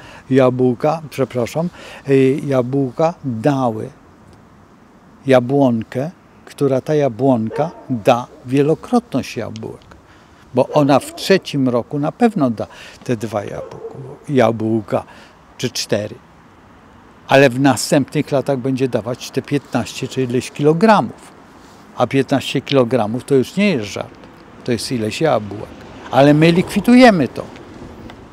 dały jabłonkę, która ta jabłonka da wielokrotność jabłek. Bo ona w 3. roku na pewno da te 2 jabłka czy 4. Ale w następnych latach będzie dawać te 15 czy ileś kilogramów. A 15 kilogramów to już nie jest żart. To jest ileś jabłek. Ale my likwidujemy to,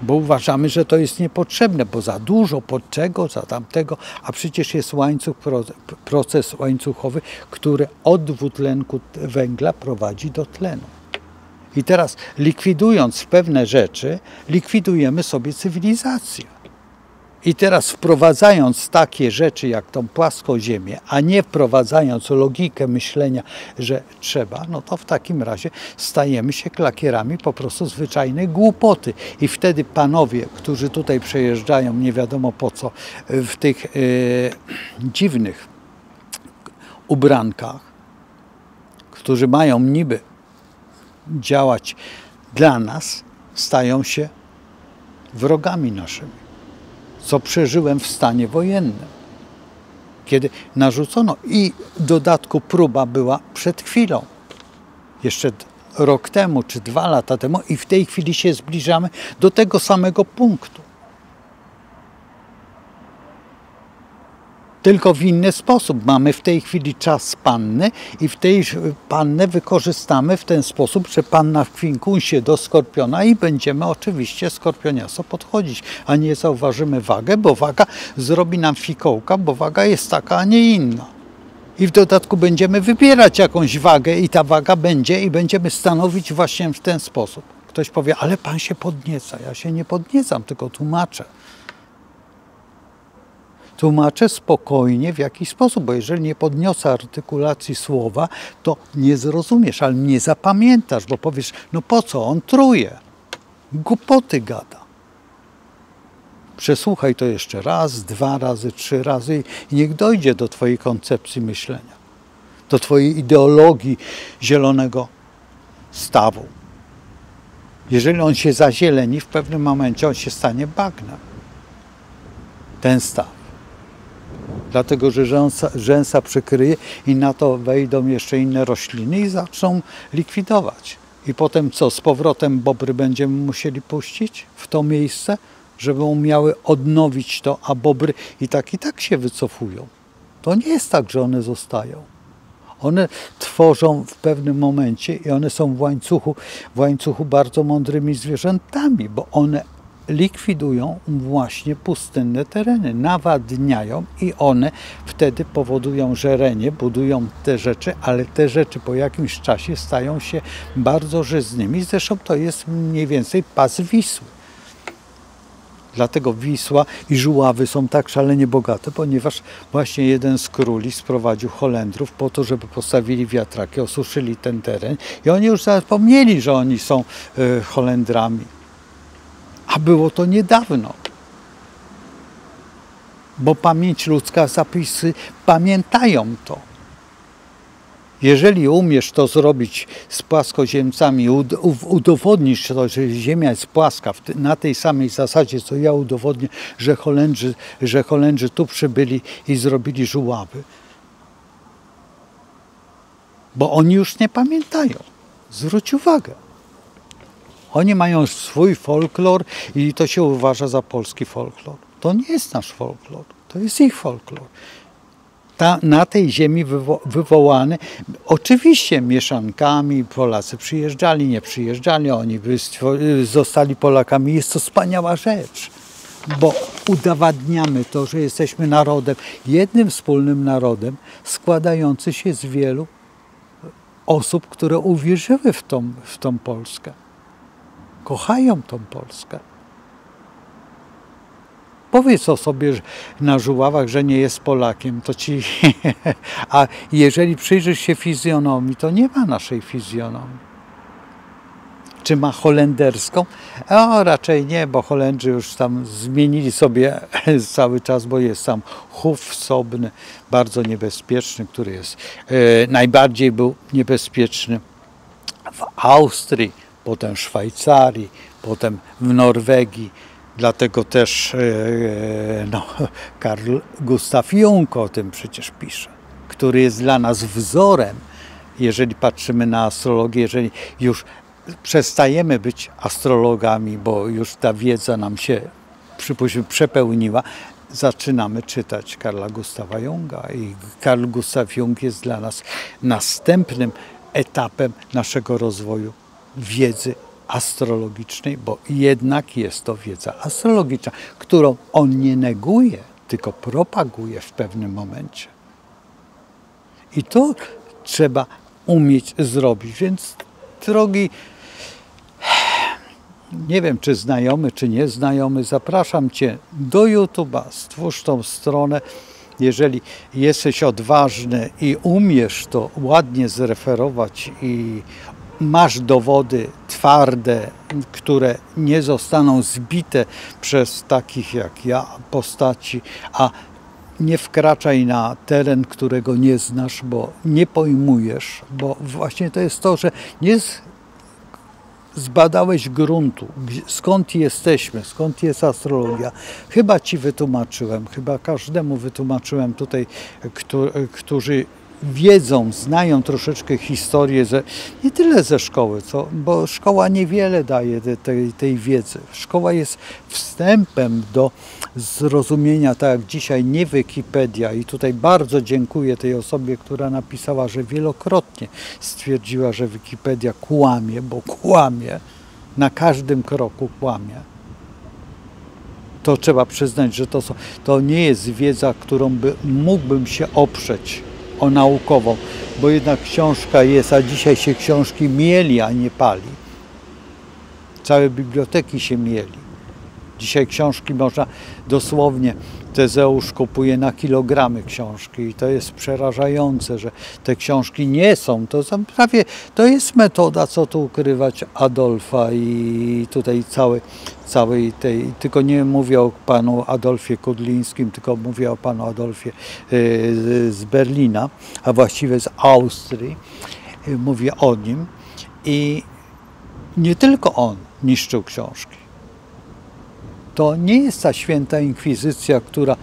bo uważamy, że to jest niepotrzebne, bo za dużo, pod czego, za tamtego, a przecież jest proces łańcuchowy, który od dwutlenku węgla prowadzi do tlenu. I teraz likwidując pewne rzeczy, likwidujemy sobie cywilizację. I teraz wprowadzając takie rzeczy jak tą płaską ziemię, a nie wprowadzając logikę myślenia, że trzeba, no to w takim razie stajemy się klakierami po prostu zwyczajnej głupoty. I wtedy panowie, którzy tutaj przejeżdżają nie wiadomo po co, w tych dziwnych ubrankach, którzy mają niby działać dla nas, stają się wrogami naszymi. Co przeżyłem w stanie wojennym, kiedy narzucono i w dodatku próba była przed chwilą, jeszcze rok temu czy 2 lata temu i w tej chwili się zbliżamy do tego samego punktu. Tylko w inny sposób. Mamy w tej chwili czas panny i w tej pannę wykorzystamy w ten sposób, że panna w kwinkunsie do skorpiona i będziemy oczywiście skorpioniasto podchodzić, a nie zauważymy wagę, bo waga zrobi nam fikołka, bo waga jest taka, a nie inna. I w dodatku będziemy wybierać jakąś wagę i ta waga będzie i będziemy stanowić właśnie w ten sposób. Ktoś powie, ale pan się podnieca. Ja się nie podniecam, tylko tłumaczę. Tłumaczę spokojnie w jakiś sposób, bo jeżeli nie podniosę artykulacji słowa, to nie zrozumiesz, ale nie zapamiętasz, bo powiesz, no po co, on truje, głupoty gada. Przesłuchaj to jeszcze raz, 2 razy, 3 razy i niech dojdzie do twojej koncepcji myślenia, do twojej ideologii zielonego stawu. Jeżeli on się zazieleni, w pewnym momencie on się stanie bagnem, ten staw. Dlatego, że rzęsa przykryje i na to wejdą jeszcze inne rośliny i zaczną likwidować. I potem co, z powrotem bobry będziemy musieli puścić w to miejsce, żeby umiały odnowić to, a bobry i tak się wycofują. To nie jest tak, że one zostają. One tworzą w pewnym momencie i one są w łańcuchu bardzo mądrymi zwierzętami, bo one likwidują właśnie pustynne tereny, nawadniają i one wtedy powodują żerenie, budują te rzeczy, ale te rzeczy po jakimś czasie stają się bardzo żyznymi. Zresztą to jest mniej więcej pas Wisły. Dlatego Wisła i Żuławy są tak szalenie bogate, ponieważ właśnie jeden z króli sprowadził Holendrów po to, żeby postawili wiatraki, osuszyli ten teren i oni już zapomnieli, że oni są Holendrami. A było to niedawno, bo pamięć ludzka, zapisy pamiętają to. Jeżeli umiesz to zrobić z płaskoziemcami, udowodnisz to, że Ziemia jest płaska na tej samej zasadzie, co ja udowodnię, że Holendrzy tu przybyli i zrobili Żuławy, bo oni już nie pamiętają. Zwróć uwagę. Oni mają swój folklor i to się uważa za polski folklor. To nie jest nasz folklor, to jest ich folklor. Na tej ziemi wywołany, oczywiście mieszankami, Polacy przyjeżdżali, nie przyjeżdżali, oni zostali Polakami. Jest to wspaniała rzecz, bo udowadniamy to, że jesteśmy narodem, jednym wspólnym narodem, składający się z wielu osób, które uwierzyły w tą Polskę. Kochają tą Polskę. Powiedz o sobie na Żuławach, że nie jest Polakiem, to ci... A jeżeli przyjrzysz się fizjonomii, to nie ma naszej fizjonomii. Czy ma holenderską? O, raczej nie, bo Holendrzy już tam zmienili sobie cały czas, bo jest tam chów wsobny, bardzo niebezpieczny, który jest najbardziej był niebezpieczny w Austrii, potem w Szwajcarii, potem w Norwegii. Dlatego też Carl Gustav Jung o tym przecież pisze, który jest dla nas wzorem, jeżeli patrzymy na astrologię, jeżeli już przestajemy być astrologami, bo już ta wiedza nam się, przypuśćmy, przepełniła, zaczynamy czytać Carla Gustawa Junga i Carl Gustav Jung jest dla nas następnym etapem naszego rozwoju wiedzy astrologicznej, bo jednak jest to wiedza astrologiczna, którą on nie neguje, tylko propaguje w pewnym momencie. I to trzeba umieć zrobić, więc drogi, nie wiem czy znajomy, czy nieznajomy, zapraszam Cię do YouTube'a, stwórz tą stronę. Jeżeli jesteś odważny i umiesz to ładnie zreferować i masz dowody twarde, które nie zostaną zbite przez takich jak ja postaci, a nie wkraczaj na teren, którego nie znasz, bo nie pojmujesz, bo właśnie to jest to, że nie zbadałeś gruntu, skąd jesteśmy, skąd jest astrologia. Chyba Ci wytłumaczyłem, chyba każdemu wytłumaczyłem tutaj, którzy wiedzą, znają troszeczkę historię, nie tyle ze szkoły, bo szkoła niewiele daje tej wiedzy. Szkoła jest wstępem do zrozumienia, tak jak dzisiaj, nie Wikipedia. I tutaj bardzo dziękuję tej osobie, która napisała, że wielokrotnie stwierdziła, że Wikipedia kłamie, bo kłamie, na każdym kroku kłamie. To trzeba przyznać, że to nie jest wiedza, którą mógłbym się oprzeć o naukową, bo jednak książka jest, a dzisiaj się książki mieli, a nie pali. Całe biblioteki się mieli. Dzisiaj książki można dosłownie, Tezeusz kupuje na kilogramy książki i to jest przerażające, że te książki nie są. To jest metoda, co tu ukrywać, Adolfa i tutaj całej tej, tylko nie mówię o panu Adolfie Kudlińskim, tylko mówię o panu Adolfie z Berlina, a właściwie z Austrii. Mówię o nim i nie tylko on niszczył książki. To nie jest ta święta inkwizycja, która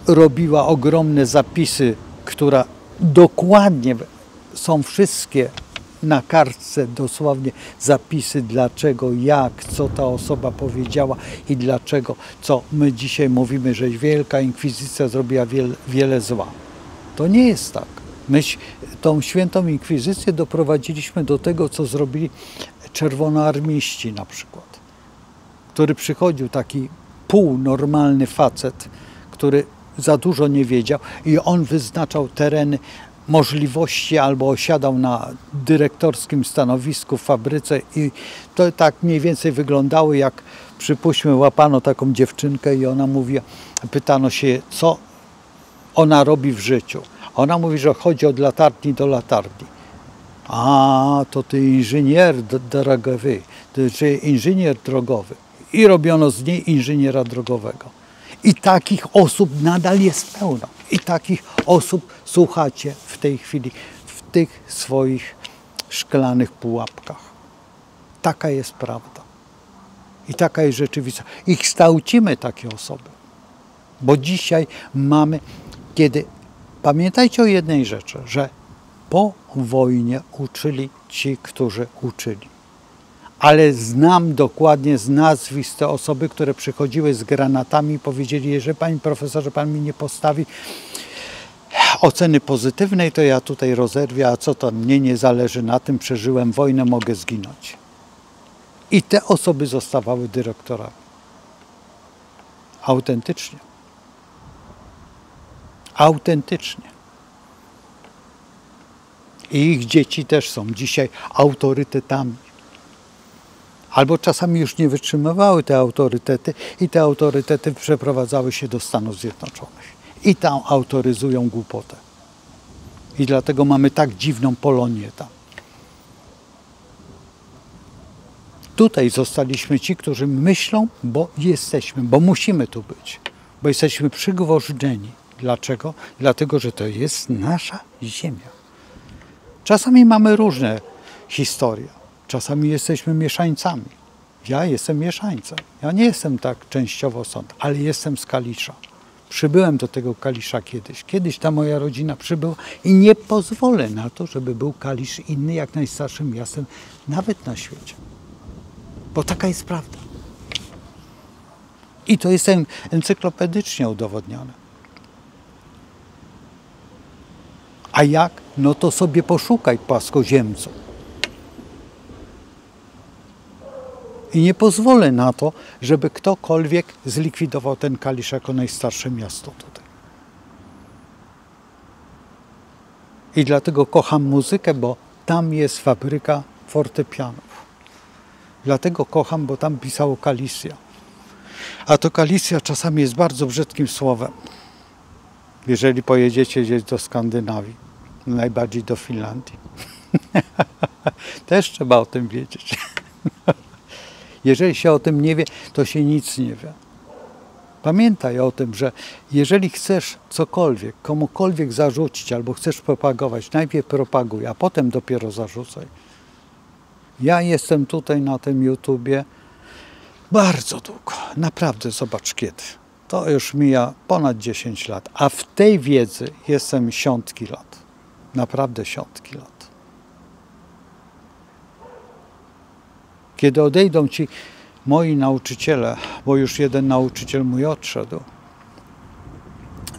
robiła ogromne zapisy, która dokładnie są wszystkie na kartce, dosłownie zapisy dlaczego, jak, co ta osoba powiedziała i dlaczego, co my dzisiaj mówimy, że Wielka Inkwizycja zrobiła wiele zła. To nie jest tak. My tą świętą inkwizycję doprowadziliśmy do tego, co zrobili czerwonoarmiści na przykład, który przychodził taki półnormalny facet, który za dużo nie wiedział i on wyznaczał tereny, możliwości albo osiadał na dyrektorskim stanowisku w fabryce i to tak mniej więcej wyglądało, jak przypuśćmy łapano taką dziewczynkę i ona mówiła, pytano się, co ona robi w życiu. Ona mówi, że chodzi od latarni do latarni. A, to ty inżynier drogowy, czy inżynier drogowy. I robiono z niej inżyniera drogowego. I takich osób nadal jest pełno. I takich osób słuchacie w tej chwili w tych swoich szklanych pułapkach. Taka jest prawda. I taka jest rzeczywistość. I kształcimy takie osoby. Bo dzisiaj mamy, pamiętajcie o jednej rzeczy, że po wojnie uczyli ci, którzy uczyli. Ale znam dokładnie z nazwisk te osoby, które przychodziły z granatami i powiedzieli, że panie profesorze, pan mi nie postawi oceny pozytywnej, to ja tutaj rozerwię, a co to mnie nie zależy na tym, przeżyłem wojnę, mogę zginąć. I te osoby zostawały dyrektorami. Autentycznie. Autentycznie. I ich dzieci też są dzisiaj autorytetami. Albo czasami już nie wytrzymywały te autorytety i te autorytety przeprowadzały się do Stanów Zjednoczonych. I tam autoryzują głupotę. I dlatego mamy tak dziwną Polonię tam. Tutaj zostaliśmy ci, którzy myślą, bo jesteśmy, bo musimy tu być. Bo jesteśmy przygwożdżeni. Dlaczego? Dlatego, że to jest nasza ziemia. Czasami mamy różne historie. Czasami jesteśmy mieszańcami. Ja jestem mieszańcem. Ja nie jestem tak częściowo stąd, ale jestem z Kalisza. Przybyłem do tego Kalisza kiedyś. Kiedyś ta moja rodzina przybyła i nie pozwolę na to, żeby był Kalisz inny jak najstarszym miastem, nawet na świecie. Bo taka jest prawda. I to jest encyklopedycznie udowodnione. A jak? No to sobie poszukaj, płaskoziemcu. I nie pozwolę na to, żeby ktokolwiek zlikwidował ten Kalisz jako najstarsze miasto tutaj. I dlatego kocham muzykę, bo tam jest fabryka fortepianów. Dlatego kocham, bo tam pisało Kalisja. A to Kalisja czasami jest bardzo brzydkim słowem. Jeżeli pojedziecie gdzieś do Skandynawii, najbardziej do Finlandii. Też trzeba o tym wiedzieć. Jeżeli się o tym nie wie, to się nic nie wie. Pamiętaj o tym, że jeżeli chcesz cokolwiek, komukolwiek zarzucić albo chcesz propagować, najpierw propaguj, a potem dopiero zarzucaj. Ja jestem tutaj na tym YouTubie bardzo długo. Naprawdę, zobacz kiedy. To już mija ponad 10 lat, a w tej wiedzy jestem dziesiątki lat. Naprawdę dziesiątki lat. Kiedy odejdą ci moi nauczyciele, bo już jeden nauczyciel mój odszedł,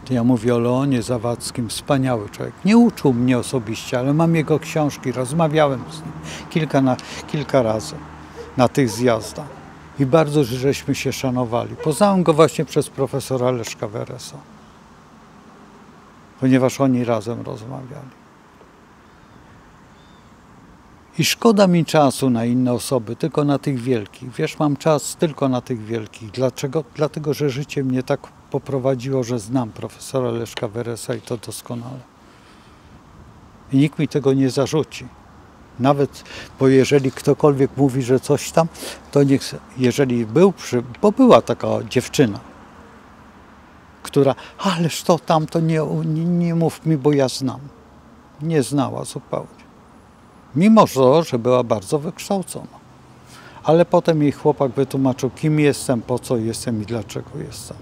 to ja mówię o Leonie Zawadzkim, wspaniały człowiek. Nie uczył mnie osobiście, ale mam jego książki, rozmawiałem z nim kilka razy na tych zjazdach. I bardzo żeśmy się szanowali. Poznałem go właśnie przez profesora Leszka Weresa, ponieważ oni razem rozmawiali. I szkoda mi czasu na inne osoby, tylko na tych wielkich. Wiesz, mam czas tylko na tych wielkich. Dlaczego? Dlatego, że życie mnie tak poprowadziło, że znam profesora Leszka Weresa i to doskonale. I nikt mi tego nie zarzuci. Nawet, bo jeżeli ktokolwiek mówi, że coś tam, to niech, jeżeli bo była taka dziewczyna, która, ależ to tam, to nie mów mi, bo ja znam. Nie znała zupełnie. Mimo to, że była bardzo wykształcona. Ale potem jej chłopak wytłumaczył, kim jestem, po co jestem i dlaczego jestem.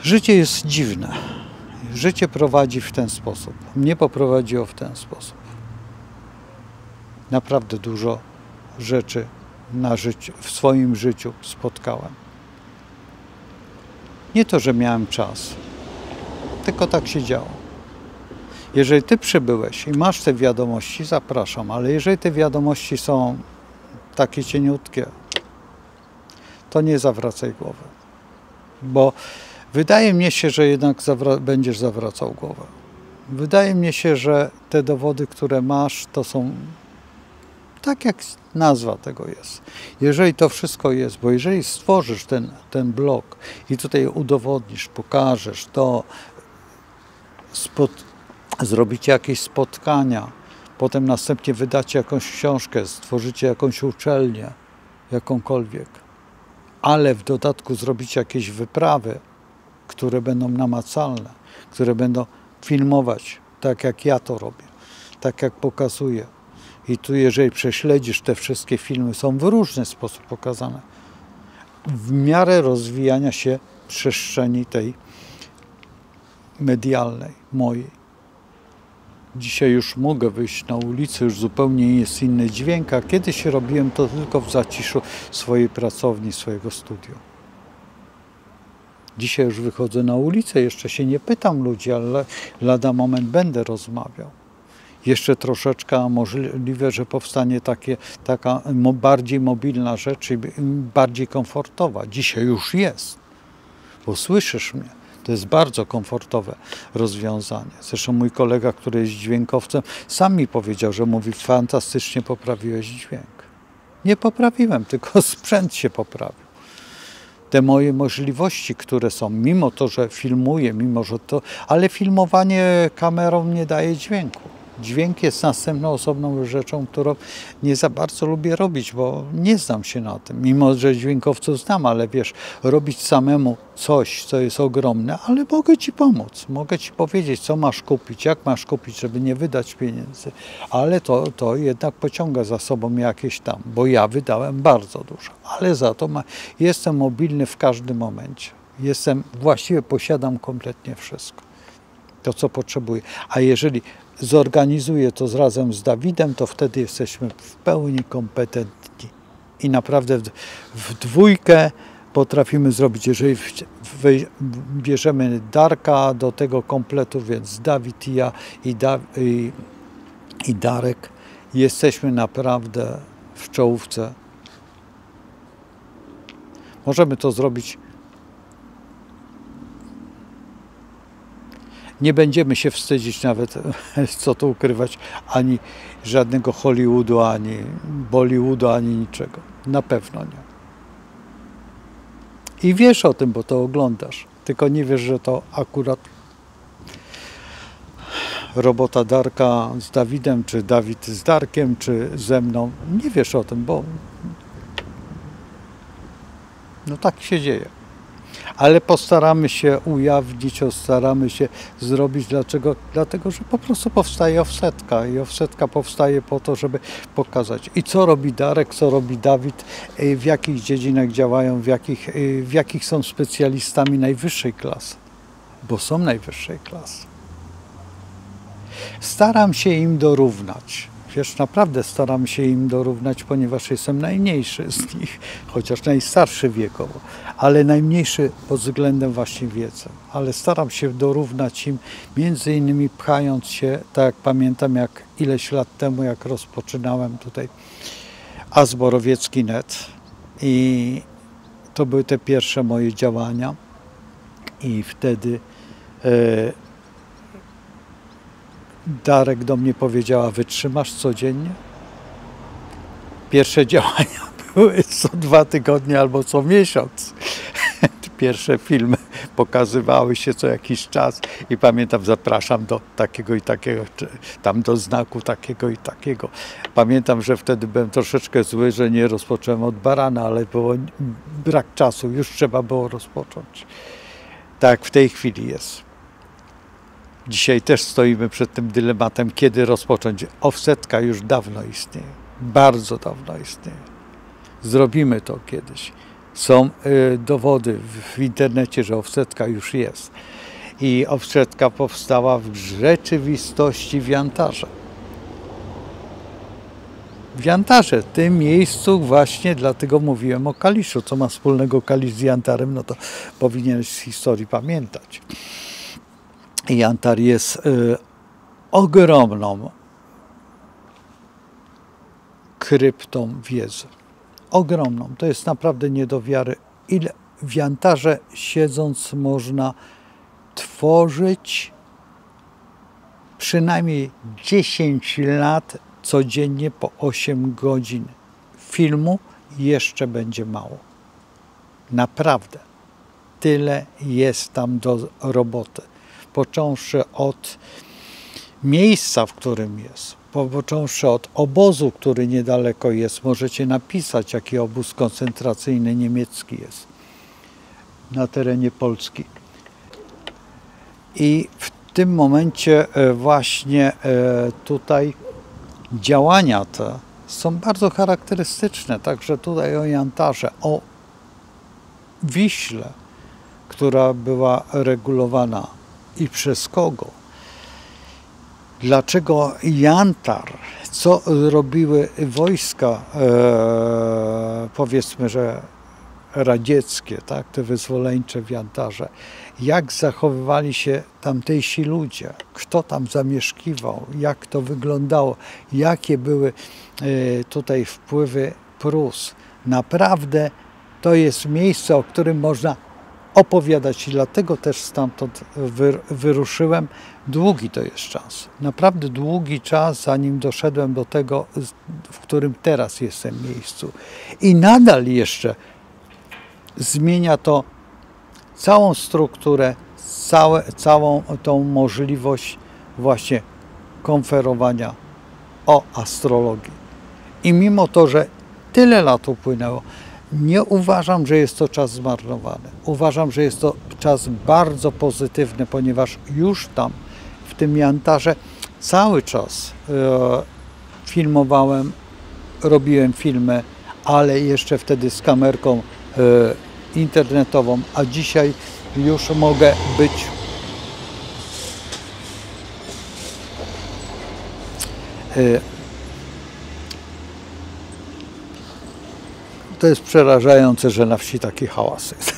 Życie jest dziwne. Życie prowadzi w ten sposób. Mnie poprowadziło w ten sposób. Naprawdę dużo rzeczy w swoim życiu spotkałem. Nie to, że miałem czas, tylko tak się działo. Jeżeli ty przybyłeś i masz te wiadomości, zapraszam, ale jeżeli te wiadomości są takie cieniutkie, to nie zawracaj głowy. Bo wydaje mi się, że jednak będziesz zawracał głowę. Wydaje mi się, że te dowody, które masz, to są tak, jak nazwa tego jest. Jeżeli to wszystko jest, bo jeżeli stworzysz ten blog i tutaj udowodnisz, pokażesz to, zrobicie jakieś spotkania, potem następnie wydacie jakąś książkę, stworzycie jakąś uczelnię, jakąkolwiek, ale w dodatku zrobicie jakieś wyprawy, które będą namacalne, które będą filmować, tak jak ja to robię, tak jak pokazuję. I tu jeżeli prześledzisz, te wszystkie filmy są w różny sposób pokazane. W miarę rozwijania się przestrzeni tej medialnej, mojej. Dzisiaj już mogę wyjść na ulicę, już zupełnie jest inny dźwięk, a kiedyś robiłem to tylko w zaciszu swojej pracowni, swojego studia. Dzisiaj już wychodzę na ulicę, jeszcze się nie pytam ludzi, ale lada moment będę rozmawiał. Jeszcze troszeczkę, a możliwe, że powstanie taka bardziej mobilna rzecz i bardziej komfortowa. Dzisiaj już jest, bo słyszysz mnie. To jest bardzo komfortowe rozwiązanie. Zresztą mój kolega, który jest dźwiękowcem, sam mi powiedział, że mówi, fantastycznie poprawiłeś dźwięk. Nie poprawiłem, tylko sprzęt się poprawił. Te moje możliwości, które są, mimo to, że filmuję, mimo że to, ale filmowanie kamerą nie daje dźwięku. Dźwięk jest następną osobną rzeczą, którą nie za bardzo lubię robić, bo nie znam się na tym. Mimo że dźwiękowców znam, ale wiesz, robić samemu coś, co jest ogromne, ale mogę ci pomóc. Mogę ci powiedzieć, co masz kupić, jak masz kupić, żeby nie wydać pieniędzy. Ale to jednak pociąga za sobą jakieś tam, bo ja wydałem bardzo dużo. Ale za to jestem mobilny w każdym momencie. Właściwie posiadam kompletnie wszystko. To, co potrzebuję. A jeżeli zorganizuję to razem z Dawidem, to wtedy jesteśmy w pełni kompetentni. I naprawdę w dwójkę potrafimy zrobić, jeżeli bierzemy Darka do tego kompletu, więc Dawid i ja i Darek, jesteśmy naprawdę w czołówce. Możemy to zrobić. Nie będziemy się wstydzić nawet, co tu ukrywać, ani żadnego Hollywoodu, ani Bollywoodu, ani niczego. Na pewno nie. I wiesz o tym, bo to oglądasz. Tylko nie wiesz, że to akurat robota Darka z Dawidem, czy Dawid z Darkiem, czy ze mną. Nie wiesz o tym, bo no tak się dzieje. Ale postaramy się ujawnić, staramy się zrobić. Dlaczego? Dlatego, że po prostu powstaje offsetka i offsetka powstaje po to, żeby pokazać i co robi Darek, co robi Dawid, w jakich dziedzinach działają, w jakich są specjalistami najwyższej klasy, bo są najwyższej klasy. Staram się im dorównać. Wiesz, naprawdę staram się im dorównać, ponieważ jestem najmniejszy z nich, chociaż najstarszy wiekowo, ale najmniejszy pod względem właśnie wiedzy. Ale staram się dorównać im, między innymi pchając się, tak jak pamiętam, jak ileś lat temu, jak rozpoczynałem tutaj Azborowiecki.net i to były te pierwsze moje działania i wtedy Darek do mnie powiedziała, wytrzymasz codziennie? Pierwsze działania były co 2 tygodnie albo co miesiąc. Pierwsze filmy pokazywały się co jakiś czas i pamiętam, zapraszam do takiego i takiego, czy tam do znaku takiego i takiego. Pamiętam, że wtedy byłem troszeczkę zły, że nie rozpocząłem od barana, ale było brak czasu, już trzeba było rozpocząć. Tak jak w tej chwili jest. Dzisiaj też stoimy przed tym dylematem, kiedy rozpocząć. Offsetka już dawno istnieje, bardzo dawno istnieje. Zrobimy to kiedyś. Są dowody w internecie, że offsetka już jest. I offsetka powstała w rzeczywistości w Jantarze. W Jantarze, w tym miejscu właśnie, dlatego mówiłem o Kaliszu. Co ma wspólnego Kalisz z Jantarem, no to powinieneś z historii pamiętać. Jantar jest ogromną kryptą wiedzy. Ogromną. To jest naprawdę nie do wiary. Ile w Jantarze siedząc można tworzyć przynajmniej 10 lat codziennie po 8 godzin filmu jeszcze będzie mało. Naprawdę. Tyle jest tam do roboty. Począwszy od miejsca, w którym jest, począwszy od obozu, który niedaleko jest, możecie napisać, jaki obóz koncentracyjny niemiecki jest na terenie Polski. I w tym momencie właśnie tutaj działania te są bardzo charakterystyczne, także tutaj o Jantarze, o Wiśle, która była regulowana i przez kogo. Dlaczego Jantar? Co robiły wojska, powiedzmy, że radzieckie, tak, te wyzwoleńcze w Jantarze? Jak zachowywali się tamtejsi ludzie? Kto tam zamieszkiwał? Jak to wyglądało? Jakie były tutaj wpływy Prus? Naprawdę to jest miejsce, o którym można opowiadać i dlatego też stamtąd wyruszyłem. Długi to jest czas, naprawdę długi czas, zanim doszedłem do tego, w którym teraz jestem miejscu. I nadal jeszcze zmienia to całą strukturę, całą tą możliwość właśnie konferowania o astrologii. I mimo to, że tyle lat upłynęło, nie uważam, że jest to czas zmarnowany. Uważam, że jest to czas bardzo pozytywny, ponieważ już tam, w tym Jantarze, cały czas filmowałem, robiłem filmy, ale jeszcze wtedy z kamerką internetową, a dzisiaj już mogę być to jest przerażające, że na wsi taki hałas jest.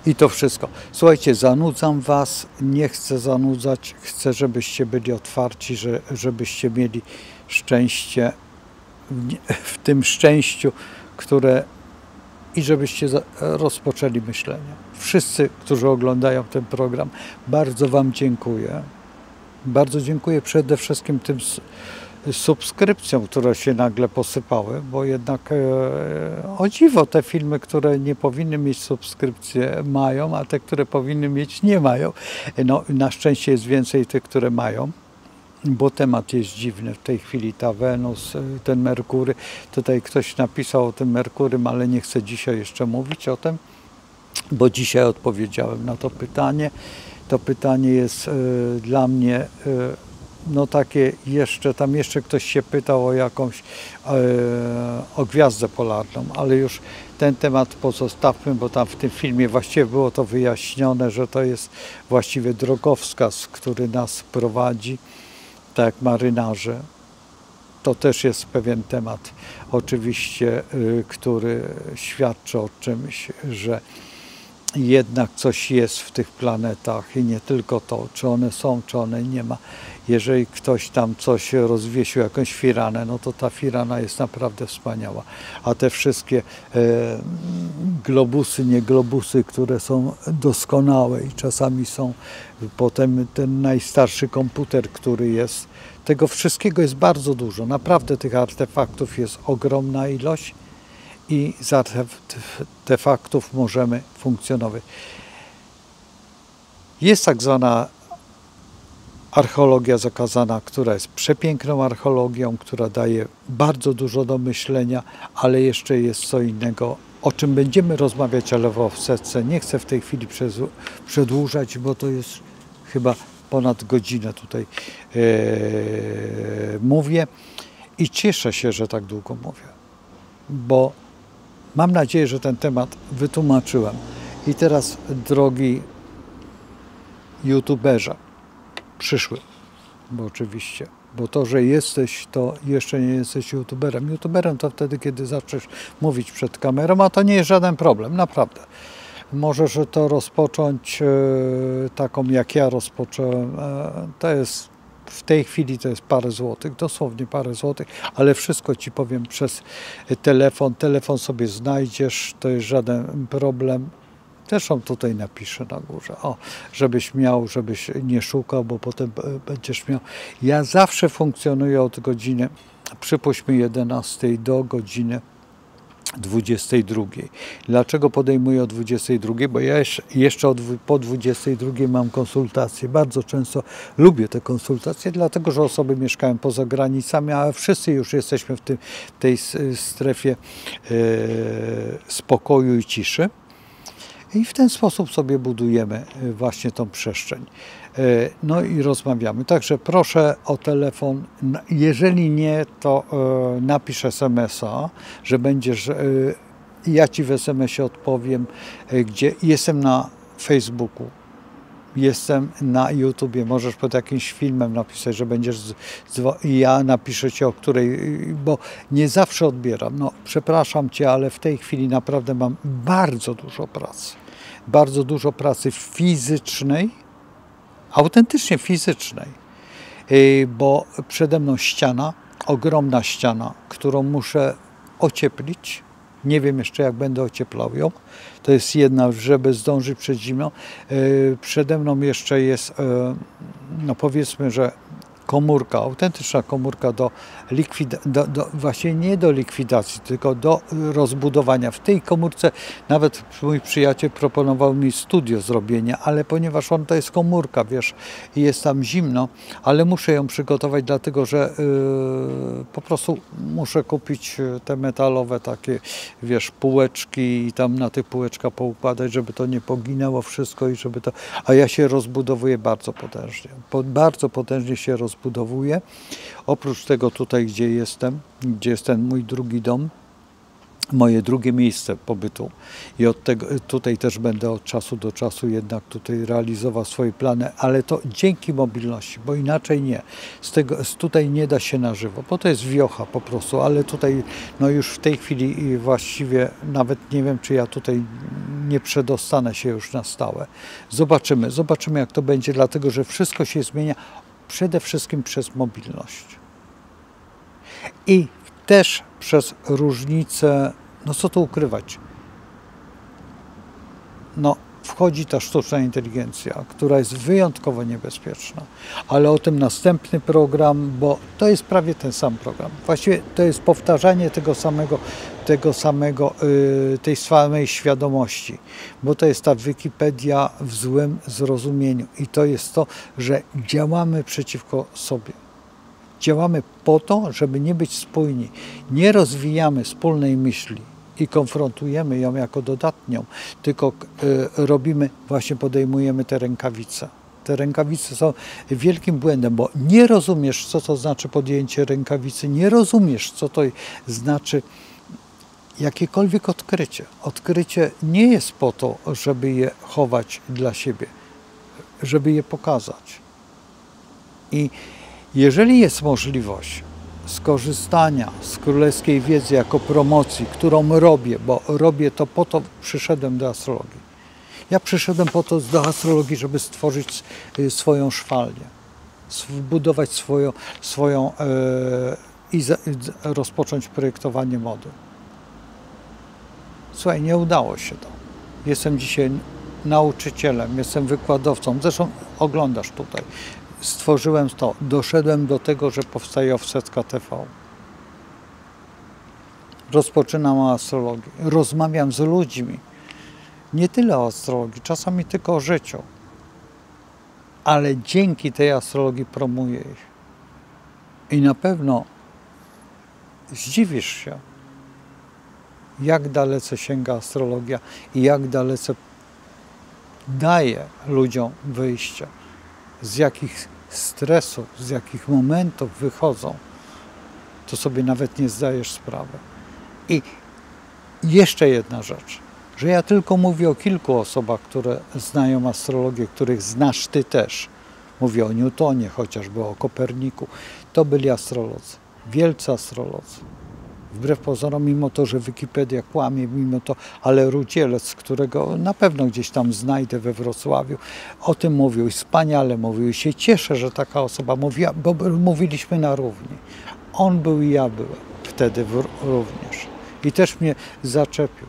I to wszystko. Słuchajcie, zanudzam was, nie chcę zanudzać, chcę, żebyście byli otwarci, żebyście mieli szczęście w tym szczęściu, które i żebyście rozpoczęli myślenie. Wszyscy, którzy oglądają ten program, bardzo wam dziękuję. Bardzo dziękuję przede wszystkim tym subskrypcjom, które się nagle posypały, bo jednak o dziwo te filmy, które nie powinny mieć subskrypcje, mają, a te, które powinny mieć, nie mają. No, na szczęście jest więcej tych, które mają, bo temat jest dziwny. W tej chwili ta Wenus, ten Merkury, tutaj ktoś napisał o tym Merkurym, ale nie chcę dzisiaj jeszcze mówić o tym, bo dzisiaj odpowiedziałem na to pytanie. To pytanie jest dla mnie no takie jeszcze, tam jeszcze ktoś się pytał o jakąś, o gwiazdę polarną, ale już ten temat pozostawmy, bo tam w tym filmie właściwie było to wyjaśnione, że to jest właściwie drogowskaz, który nas prowadzi, tak jak marynarze. To też jest pewien temat, oczywiście, który świadczy o czymś, że jednak coś jest w tych planetach i nie tylko to, czy one są, czy one nie ma. Jeżeli ktoś tam coś rozwiesił, jakąś firanę, no to ta firana jest naprawdę wspaniała. A te wszystkie globusy, nie globusy, które są doskonałe i czasami są potem ten najstarszy komputer, który jest. Tego wszystkiego jest bardzo dużo. Naprawdę tych artefaktów jest ogromna ilość. I z artefaktów możemy funkcjonować. Jest tak zwana archeologia zakazana, która jest przepiękną archeologią, która daje bardzo dużo do myślenia, ale jeszcze jest co innego, o czym będziemy rozmawiać, ale w setce. Nie chcę w tej chwili przedłużać, bo to jest chyba ponad godzinę tutaj mówię i cieszę się, że tak długo mówię, bo mam nadzieję, że ten temat wytłumaczyłem. I teraz, drogi youtuberze, przyszły, bo oczywiście, bo to, że jesteś, to jeszcze nie jesteś youtuberem. Youtuberem to wtedy, kiedy zaczniesz mówić przed kamerą, a to nie jest żaden problem, naprawdę. Możesz to rozpocząć taką, jak ja rozpocząłem, to jest w tej chwili to jest parę złotych, dosłownie parę złotych, ale wszystko ci powiem przez telefon. Telefon sobie znajdziesz, to jest żaden problem. Zresztą tutaj napiszę na górze, o, żebyś miał, żebyś nie szukał, bo potem będziesz miał. Ja zawsze funkcjonuję od godziny, przypuśćmy 11 do godziny 22. Dlaczego podejmuję o 22? Bo ja jeszcze po 22 mam konsultacje. Bardzo często lubię te konsultacje, dlatego że osoby mieszkają poza granicami, a wszyscy już jesteśmy w tej strefie spokoju i ciszy. I w ten sposób sobie budujemy właśnie tą przestrzeń. No i rozmawiamy. Także proszę o telefon. Jeżeli nie, to napisz SMS-a, że będziesz, ja ci w SMS-ie odpowiem, gdzie jestem na Facebooku, jestem na YouTubie, możesz pod jakimś filmem napisać, że będziesz, i ja napiszę ci, o której, bo nie zawsze odbieram. No, przepraszam cię, ale w tej chwili naprawdę mam bardzo dużo pracy. Bardzo dużo pracy fizycznej, autentycznie fizycznej, bo przede mną ściana, ogromna ściana, którą muszę ocieplić, Nie wiem jeszcze, jak będę ocieplał ją. To jest jedna, żeby zdążyć przed zimą. Przede mną jeszcze jest, no powiedzmy, że komórka, autentyczna komórka właśnie nie do likwidacji, tylko do rozbudowania. W tej komórce nawet mój przyjaciel proponował mi studio zrobienia, ale ponieważ to jest komórka, wiesz, i jest tam zimno, ale muszę ją przygotować, dlatego że po prostu muszę kupić te metalowe takie, wiesz, półeczki i tam na tych półeczkach poukładać, żeby to nie poginęło wszystko i żeby to... A ja się rozbudowuję bardzo potężnie. Bardzo potężnie się rozbudowuję. Oprócz tego tutaj, gdzie jest ten mój drugi dom, moje drugie miejsce pobytu i od tego, tutaj też będę od czasu do czasu jednak tutaj realizował swoje plany, ale to dzięki mobilności, bo inaczej nie. Tutaj nie da się na żywo, bo to jest wiocha po prostu, ale tutaj no już w tej chwili właściwie nawet nie wiem, czy ja tutaj nie przedostanę się już na stałe. Zobaczymy jak to będzie, dlatego że wszystko się zmienia przede wszystkim przez mobilność. I też przez różnicę, no co tu ukrywać, no wchodzi ta sztuczna inteligencja, która jest wyjątkowo niebezpieczna, ale o tym następny program, bo to jest prawie ten sam program. Właściwie to jest powtarzanie tej samej świadomości, bo to jest ta Wikipedia w złym zrozumieniu i to jest to, że działamy przeciwko sobie. Działamy po to, żeby nie być spójni. Nie rozwijamy wspólnej myśli i konfrontujemy ją jako dodatnią, tylko podejmujemy te rękawice. Te rękawice są wielkim błędem, bo nie rozumiesz, co to znaczy podjęcie rękawicy, nie rozumiesz, co to znaczy jakiekolwiek odkrycie. Odkrycie nie jest po to, żeby je chować dla siebie, żeby je pokazać. I jeżeli jest możliwość skorzystania z królewskiej wiedzy jako promocji, którą robię, bo robię to po to, przyszedłem do astrologii. Ja przyszedłem po to do astrologii, żeby stworzyć swoją szwalnię, zbudować swoją i rozpocząć projektowanie mody. Słuchaj, nie udało się to. Jestem dzisiaj nauczycielem, jestem wykładowcą, zresztą oglądasz tutaj. Stworzyłem to, doszedłem do tego, że powstaje Offsetka TV. Rozpoczynam astrologię, rozmawiam z ludźmi. Nie tyle o astrologii, czasami tylko o życiu. Ale dzięki tej astrologii promuję ich. I na pewno zdziwisz się, jak dalece sięga astrologia i jak dalece daje ludziom wyjście. Z jakich stresów, z jakich momentów wychodzą, to sobie nawet nie zdajesz sprawy. I jeszcze jedna rzecz, że ja tylko mówię o kilku osobach, które znają astrologię, których znasz ty też. Mówię o Newtonie, chociażby o Koperniku. To byli astrolodzy, wielcy astrolodzy. Wbrew pozorom, mimo to, że Wikipedia kłamie, mimo to, ale Rudzielec, którego na pewno gdzieś tam znajdę we Wrocławiu, o tym mówił i wspaniale mówił i się cieszę, że taka osoba mówiła, bo mówiliśmy na równi. On był i ja byłem wtedy również. I też mnie zaczepił.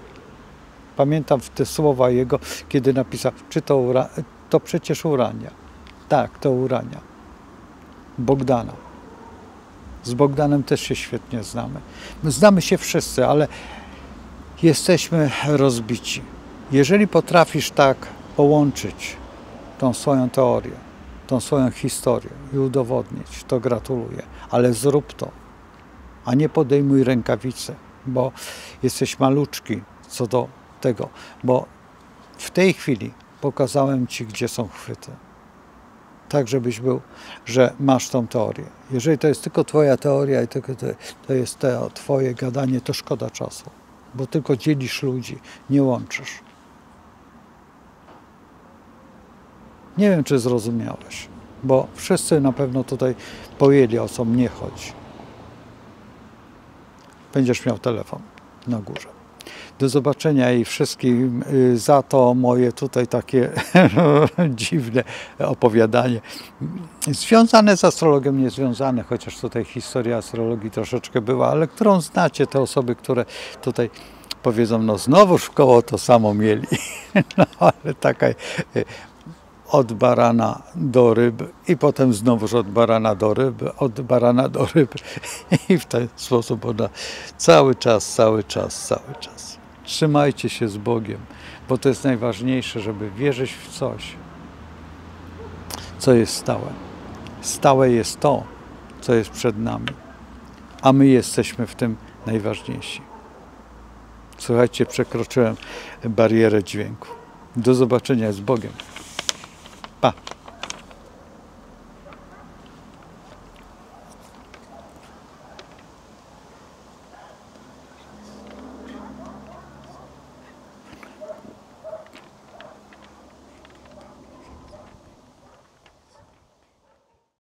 Pamiętam te słowa jego, kiedy napisał, czy to przecież Urania. Tak, to Urania. Bogdana. Z Bogdanem też się świetnie znamy. Znamy się wszyscy, ale jesteśmy rozbici. Jeżeli potrafisz tak połączyć tą swoją teorię, tą swoją historię i udowodnić, to gratuluję. Ale zrób to, a nie podejmuj rękawicy, bo jesteś maluczki co do tego. Bo w tej chwili pokazałem ci, gdzie są chwyty. Tak, żebyś był, że masz tą teorię. Jeżeli to jest tylko twoja teoria i tylko to jest twoje gadanie, to szkoda czasu, bo tylko dzielisz ludzi, nie łączysz. Nie wiem, czy zrozumiałeś, bo wszyscy na pewno tutaj pojęli, o co mnie chodzi. Będziesz miał telefon na górze. Do zobaczenia i wszystkim za to moje tutaj takie dziwne opowiadanie. Związane z astrologią, niezwiązane, chociaż tutaj historia astrologii troszeczkę była, ale którą znacie, te osoby, które tutaj powiedzą, no znowuż w koło to samo mieli. No ale taka od barana do ryby i potem znowuż od barana do ryby, od barana do ryby. I w ten sposób ona cały czas. Trzymajcie się z Bogiem, bo to jest najważniejsze, żeby wierzyć w coś, co jest stałe. Stałe jest to, co jest przed nami, a my jesteśmy w tym najważniejsi. Słuchajcie, przekroczyłem barierę dźwięku. Do zobaczenia z Bogiem.